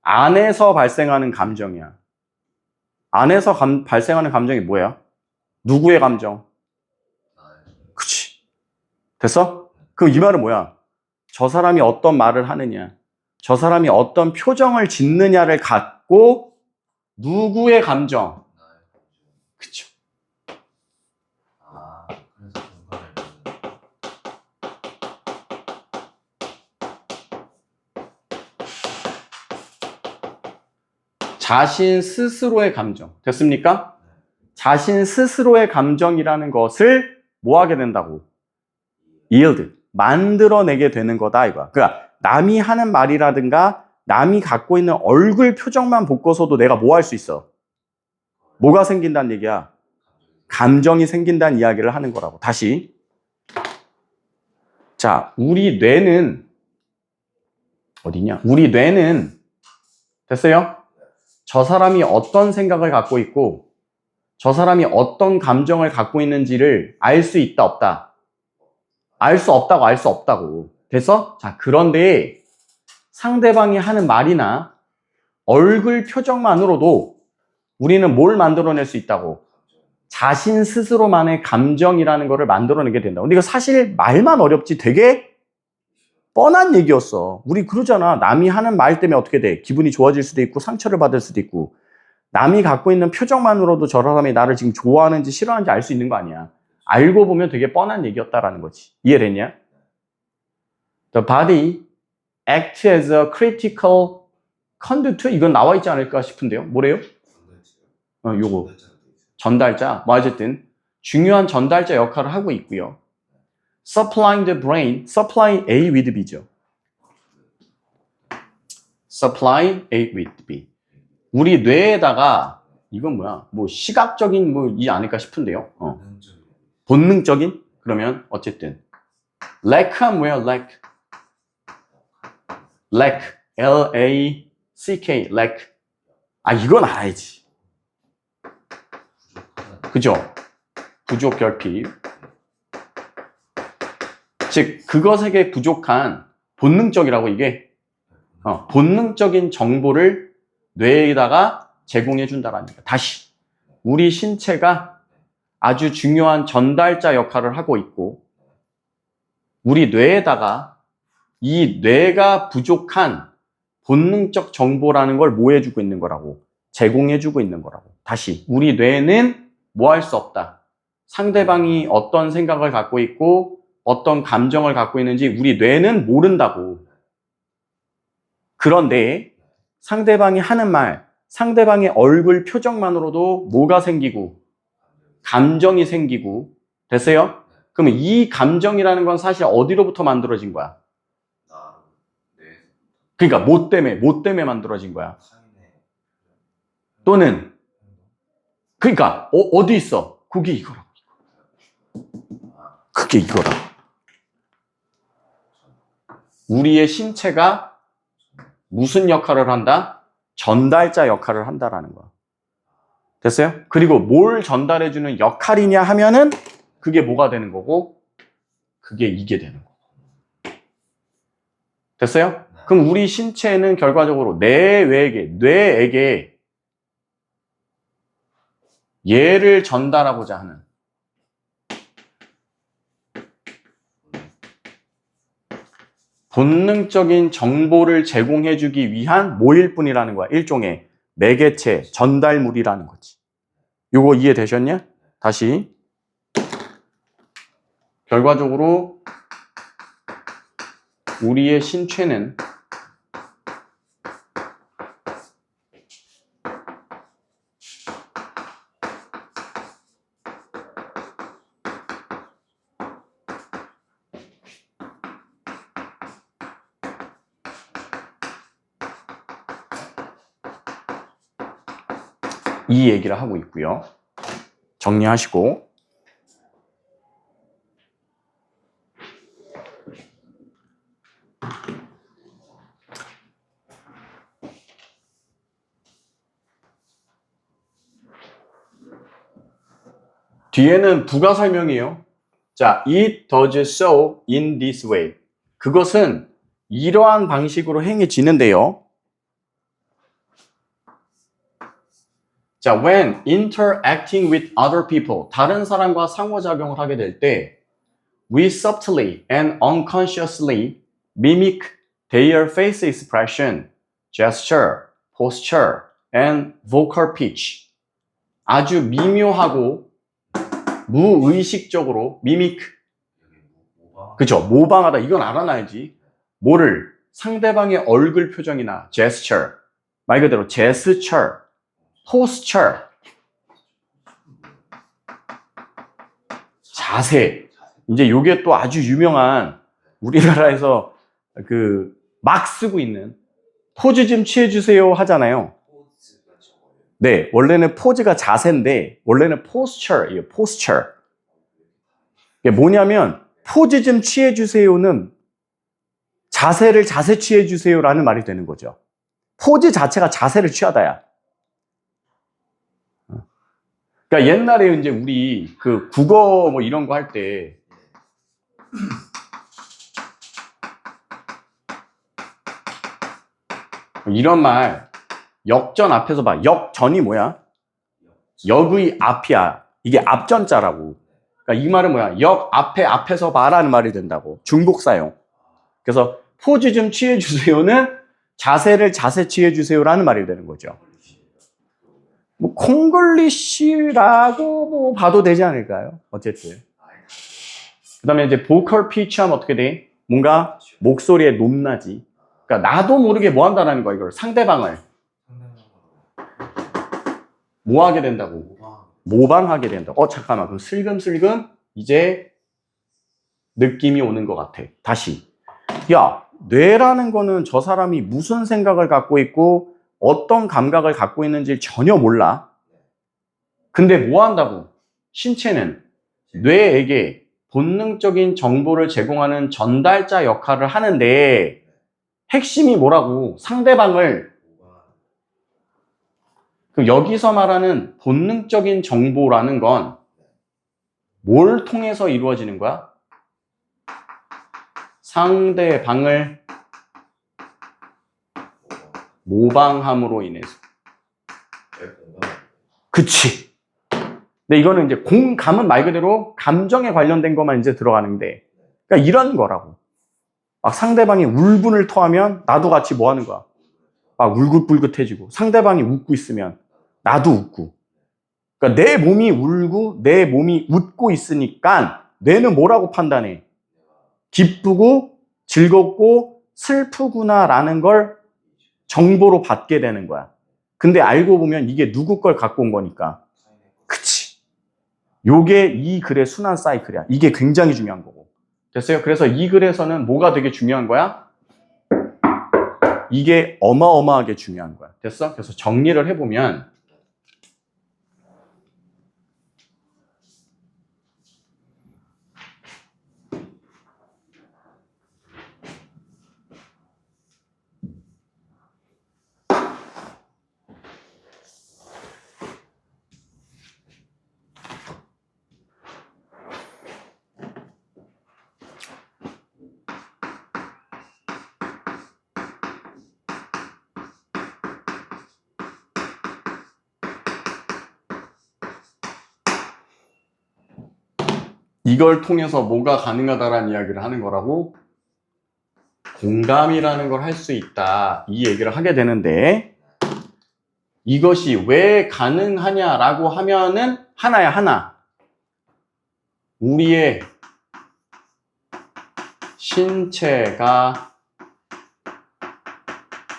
안에서 발생하는 감정이야. 안에서 발생하는 감정이 뭐야? 누구의 감정? 그치. 됐어? 그럼 이 말은 뭐야? 저 사람이 어떤 말을 하느냐, 저 사람이 어떤 표정을 짓느냐를 갖고 누구의 감정? 그쵸. 그래서 공간을 자신 스스로의 감정. 됐습니까? 자신 스스로의 감정이라는 것을 뭐 하게 된다고? yield. 만들어내게 되는 거다, 이거야. 그러니까 남이 하는 말이라든가 남이 갖고 있는 얼굴 표정만 보고서도 내가 뭐 할 수 있어? 뭐가 생긴다는 얘기야? 감정이 생긴다는 이야기를 하는 거라고. 다시. 자, 우리 뇌는 어디냐? 우리 뇌는 됐어요? 저 사람이 어떤 생각을 갖고 있고 저 사람이 어떤 감정을 갖고 있는지를 알 수 있다, 없다? 알 수 없다고, 알 수 없다고. 됐어? 자, 그런데 상대방이 하는 말이나 얼굴 표정만으로도 우리는 뭘 만들어낼 수 있다고? 자신 스스로만의 감정이라는 거를 만들어내게 된다고. 근데 이거 사실 말만 어렵지 되게 뻔한 얘기였어. 우리 그러잖아. 남이 하는 말 때문에 어떻게 돼? 기분이 좋아질 수도 있고 상처를 받을 수도 있고, 남이 갖고 있는 표정만으로도 저 사람이 나를 지금 좋아하는지 싫어하는지 알 수 있는 거 아니야. 알고 보면 되게 뻔한 얘기였다라는 거지. 이해됐냐? The body acts as a critical conduit. 이건 나와 있지 않을까 싶은데요. 뭐래요? 요거. 전달자. 뭐 어쨌든 중요한 전달자 역할을 하고 있고요. Supplying the brain. Supply A with B죠. Supply A with B. 우리 뇌에다가 이건 뭐야? 뭐 시각적인 뭐이 아닐까 싶은데요. 본능적인? 그러면 어쨌든 lack은 뭐야? lack. lack. L-A-C-K. lack. 아, 이건 알아야지. 그죠? 부족, 결핍. 즉, 그것에게 부족한 본능적이라고 이게 본능적인 정보를 뇌에다가 제공해 준다라는 거예요. 다시, 우리 신체가 아주 중요한 전달자 역할을 하고 있고, 우리 뇌에다가 이 뇌가 부족한 본능적 정보라는 걸 뭐 해주고 있는 거라고? 제공해주고 있는 거라고. 다시, 우리 뇌는 뭐 할 수 없다. 상대방이 어떤 생각을 갖고 있고 어떤 감정을 갖고 있는지 우리 뇌는 모른다고. 그런데 상대방이 하는 말, 상대방의 얼굴 표정만으로도 뭐가 생기고 감정이 생기고. 됐어요? 그러면 이 감정이라는 건 사실 어디로부터 만들어진 거야? 그러니까 뭐 때문에 만들어진 거야? 또는 그러니까 어디 있어? 그게 이거라고. 그게 이거라. 우리의 신체가 무슨 역할을 한다? 전달자 역할을 한다라는 거야. 됐어요? 그리고 뭘 전달해주는 역할이냐 하면은 그게 뭐가 되는 거고, 그게 이게 되는 거고. 됐어요? 그럼 우리 신체는 결과적으로 뇌에게 얘를 전달하고자 하는 본능적인 정보를 제공해주기 위한 뭐일 뿐이라는 거야. 일종의 매개체, 전달물이라는 거지. 요거 이해되셨냐? 다시. 결과적으로 우리의 신체는 이 얘기를 하고 있고요. 정리하시고. 뒤에는 부가 설명이에요. 자, it does so in this way. 그것은 이러한 방식으로 행해지는데요. 자, when interacting with other people, 다른 사람과 상호작용을 하게 될 때, we subtly and unconsciously mimic their face expression, gesture, posture, and vocal pitch. 아주 미묘하고 무의식적으로 mimic, 그쵸? 모방하다. 이건 알아놔야지. 뭐를? 상대방의 얼굴 표정이나 gesture, 말 그대로 gesture, posture, 자세. 이제 요게 또 아주 유명한 우리나라에서 막 쓰고 있는 포즈 좀 취해주세요 하잖아요. 네, 원래는 포즈가 자세인데 원래는 posture예요. posture. 이게 뭐냐면 포즈 좀 취해주세요는 자세를 자세 취해주세요라는 말이 되는 거죠. 포즈 자체가 자세를 취하다야. 그러니까 옛날에 이제 우리 국어 뭐 이런 거 할 때 이런 말 역전 앞에서 봐. 역전이 뭐야? 역의 앞이야. 이게 앞전자라고. 그러니까 이 말은 뭐야? 역 앞에서 봐라는 말이 된다고. 중복 사용. 그래서 포즈 좀 취해주세요는 자세를 자세 취해주세요라는 말이 되는 거죠. 뭐 콩글리시라고 뭐 봐도 되지 않을까요? 어쨌든. 그 다음에 이제 보컬 피치 하면 어떻게 돼? 뭔가 목소리의 높낮이. 그러니까 나도 모르게 뭐 한다라는 거야, 이걸. 상대방을 뭐 하게 된다고? 모방하게 된다고. 잠깐만. 그럼 슬금슬금 이제 느낌이 오는 것 같아. 다시. 야, 뇌라는 거는 저 사람이 무슨 생각을 갖고 있고 어떤 감각을 갖고 있는지 전혀 몰라. 근데 뭐 한다고? 신체는 뇌에게 본능적인 정보를 제공하는 전달자 역할을 하는데 핵심이 뭐라고? 상대방을. 그럼 여기서 말하는 본능적인 정보라는 건 뭘 통해서 이루어지는 거야? 상대방을 모방함으로 인해서. 그치. 근데 이거는 이제 공감은 말 그대로 감정에 관련된 것만 이제 들어가는데, 그러니까 이런 거라고. 막 상대방이 울분을 토하면 나도 같이 뭐 하는 거야? 막 울긋불긋해지고, 상대방이 웃고 있으면 나도 웃고. 그러니까 내 몸이 울고 내 몸이 웃고 있으니까 뇌는 뭐라고 판단해? 기쁘고 즐겁고 슬프구나라는 걸 정보로 받게 되는 거야. 근데 알고 보면 이게 누구 걸 갖고 온 거니까. 그치. 요게 이 글의 순환 사이클이야. 이게 굉장히 중요한 거고. 됐어요? 그래서 이 글에서는 뭐가 되게 중요한 거야? 이게 어마어마하게 중요한 거야. 됐어? 그래서 정리를 해보면 이걸 통해서 뭐가 가능하다라는 이야기를 하는 거라고? 공감이라는 걸 할 수 있다. 이 얘기를 하게 되는데 이것이 왜 가능하냐라고 하면은 하나야, 하나. 우리의 신체가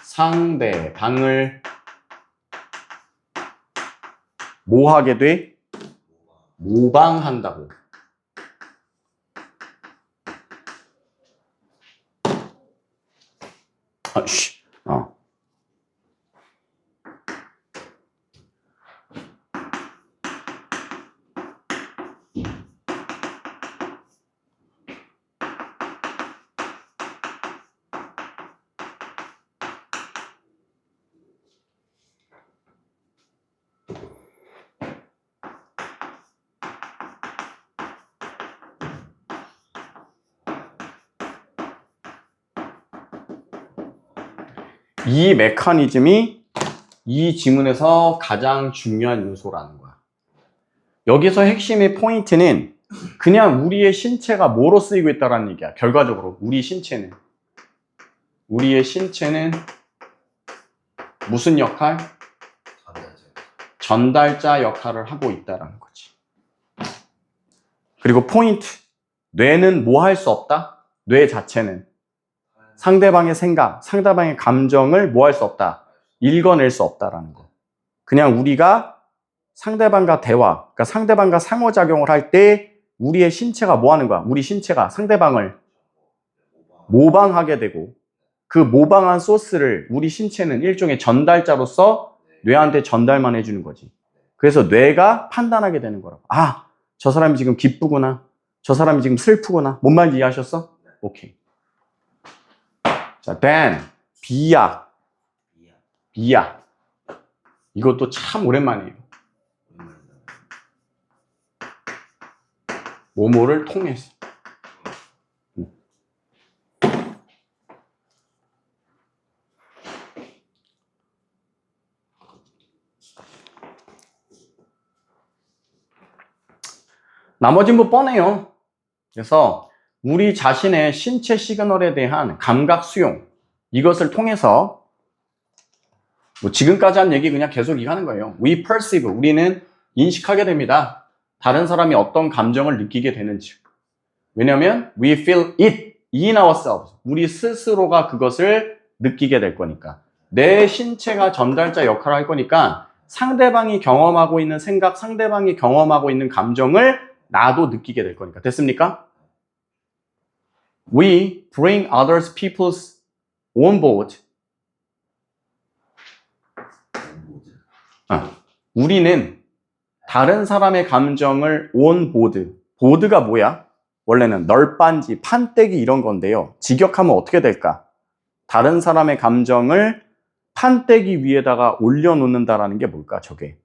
상대방을 뭐 하게 돼? 모방한다고. 이 메커니즘이 이 지문에서 가장 중요한 요소라는 거야. 여기서 핵심의 포인트는 그냥 우리의 신체가 뭐로 쓰이고 있다는 얘기야. 결과적으로 우리의 신체는 무슨 역할? 전달자 역할을 하고 있다는 거지. 그리고 포인트, 뇌는 뭐 할 수 없다? 뇌 자체는 상대방의 생각, 상대방의 감정을 뭐 할 수 없다? 읽어낼 수 없다라는 거. 그냥 우리가 상대방과 대화, 그러니까 상대방과 상호작용을 할 때 우리의 신체가 뭐 하는 거야? 우리 신체가 상대방을 모방하게 되고 그 모방한 소스를 우리 신체는 일종의 전달자로서 뇌한테 전달만 해주는 거지. 그래서 뇌가 판단하게 되는 거라고. 아, 저 사람이 지금 기쁘구나. 저 사람이 지금 슬프구나. 뭔 말인지 이해하셨어? 오케이. 자, then, 비약. 이것도 참 오랜만이에요. 뭐뭐를 통해서. 나머지는 뭐 뻔해요. 그래서 우리 자신의 신체 시그널에 대한 감각 수용, 이것을 통해서 뭐 지금까지 한 얘기 그냥 계속 이해하는 거예요. We perceive, 우리는 인식하게 됩니다. 다른 사람이 어떤 감정을 느끼게 되는지. 왜냐면 we feel it in ourselves. 우리 스스로가 그것을 느끼게 될 거니까. 내 신체가 전달자 역할을 할 거니까 상대방이 경험하고 있는 생각, 상대방이 경험하고 있는 감정을 나도 느끼게 될 거니까. 됐습니까? We bring others people's on board. 우리는 다른 사람의 감정을 on board. 보드가 뭐야? 원래는 널빤지, 판때기 이런 건데요. 직역하면 어떻게 될까? 다른 사람의 감정을 판때기 위에다가 올려놓는다라는 게 뭘까, 저게?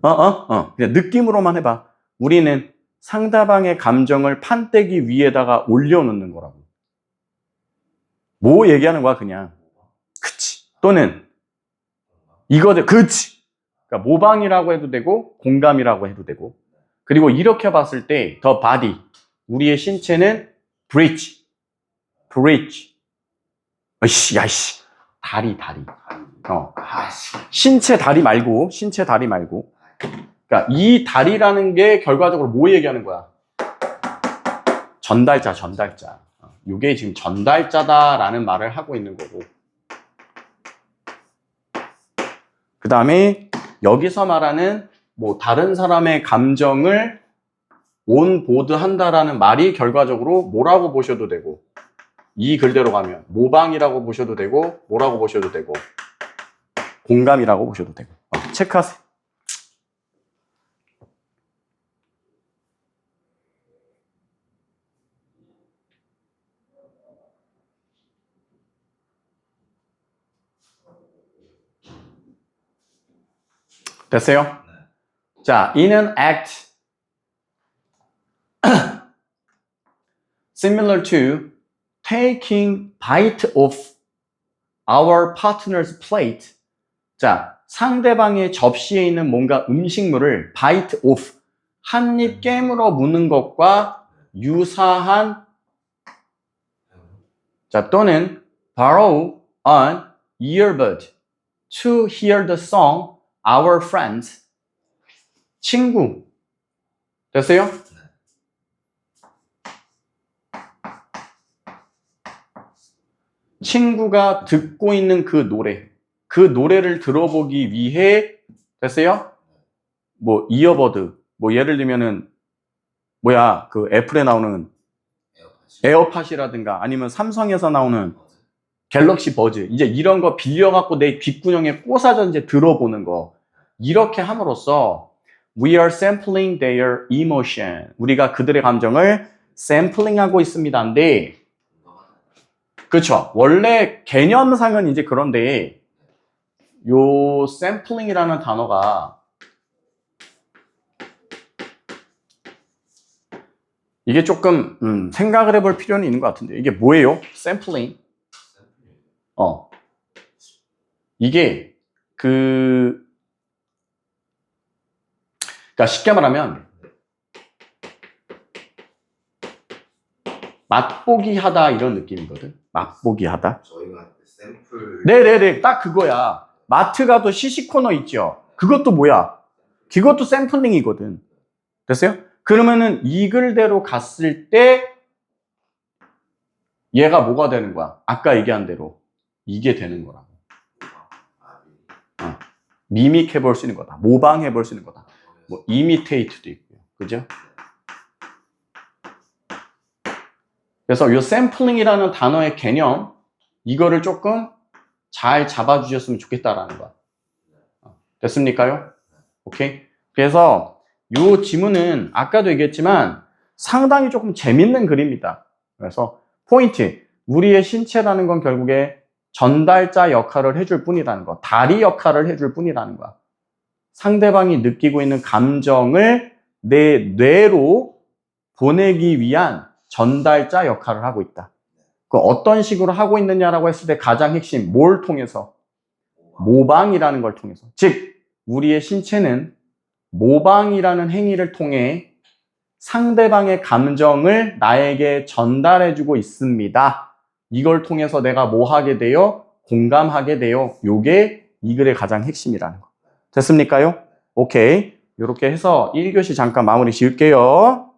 그냥 느낌으로만 해봐. 우리는 상대방의 감정을 판때기 위에다가 올려놓는 거라고. 뭐 얘기하는 거야, 그냥. 그치. 또는, 이거들, 그치. 그러니까 모방이라고 해도 되고, 공감이라고 해도 되고. 그리고 이렇게 봤을 때, the body. 우리의 신체는 bridge. 야이씨. 다리. 신체 다리 말고. 그러니까 이 다리라는 게 결과적으로 뭐 얘기하는 거야? 전달자. 이게 지금 전달자다라는 말을 하고 있는 거고. 그 다음에 여기서 말하는 뭐 다른 사람의 감정을 온보드 한다라는 말이 결과적으로 뭐라고 보셔도 되고, 이 글대로 가면 모방이라고 보셔도 되고, 뭐라고 보셔도 되고, 공감이라고 보셔도 되고. 체크하세요. 됐어요? 자, in an act similar to taking bite of our partner's plate. 자, 상대방의 접시에 있는 뭔가 음식물을 bite off, 한 입 깨물어 무는 것과 유사한, 자, 또는 borrow an earbud, to hear the song our friends. 친구. 됐어요? 친구가 듣고 있는 그 노래. 그 노래를 들어보기 위해 됐어요? 뭐 이어버드. 뭐 예를 들면은 뭐야 그 애플에 나오는 에어팟이라든가 아니면 삼성에서 나오는 갤럭시 버즈 이제 이런 거 빌려갖고 내 귓구녕에 꽂아서 이제 들어보는 거 이렇게 함으로써 we are sampling their emotion 우리가 그들의 감정을 샘플링하고 있습니다인데 그렇죠 원래 개념상은 이제 그런데 요 샘플링이라는 단어가 이게 조금 생각을 해볼 필요는 있는 것 같은데 이게 뭐예요? 샘플링 이게 그러니까 쉽게 말하면 맛보기 하다 이런 느낌이거든. 맛보기 하다. 저희가 샘플 네네네 딱 그거야. 마트 가도 시식코너 있죠. 그것도 뭐야? 그것도 샘플링이거든. 됐어요? 그러면은 이 글대로 갔을 때 얘가 뭐가 되는 거야? 아까 얘기한 대로 이게 되는 거라고. 미믹 해볼 수 있는 거다. 모방 해볼 수 있는 거다. 뭐 이미테이트도 있고요. 그죠? 그래서 이 샘플링이라는 단어의 개념 이거를 조금 잘 잡아주셨으면 좋겠다라는 거야. 됐습니까요? 오케이. 그래서 이 지문은 아까도 얘기했지만 상당히 조금 재밌는 글입니다. 그래서 포인트 우리의 신체라는 건 결국에 전달자 역할을 해줄 뿐이라는 거 다리 역할을 해줄 뿐이라는 거야. 상대방이 느끼고 있는 감정을 내 뇌로 보내기 위한 전달자 역할을 하고 있다. 그 어떤 식으로 하고 있느냐라고 했을 때 가장 핵심 뭘 통해서? 모방이라는 걸 통해서. 즉 우리의 신체는 모방이라는 행위를 통해 상대방의 감정을 나에게 전달해주고 있습니다. 이걸 통해서 내가 뭐 하게 돼요? 공감하게 돼요. 요게 이 글의 가장 핵심이라는 거. 됐습니까요? 오케이. 이렇게 해서 1교시 잠깐 마무리 지을게요.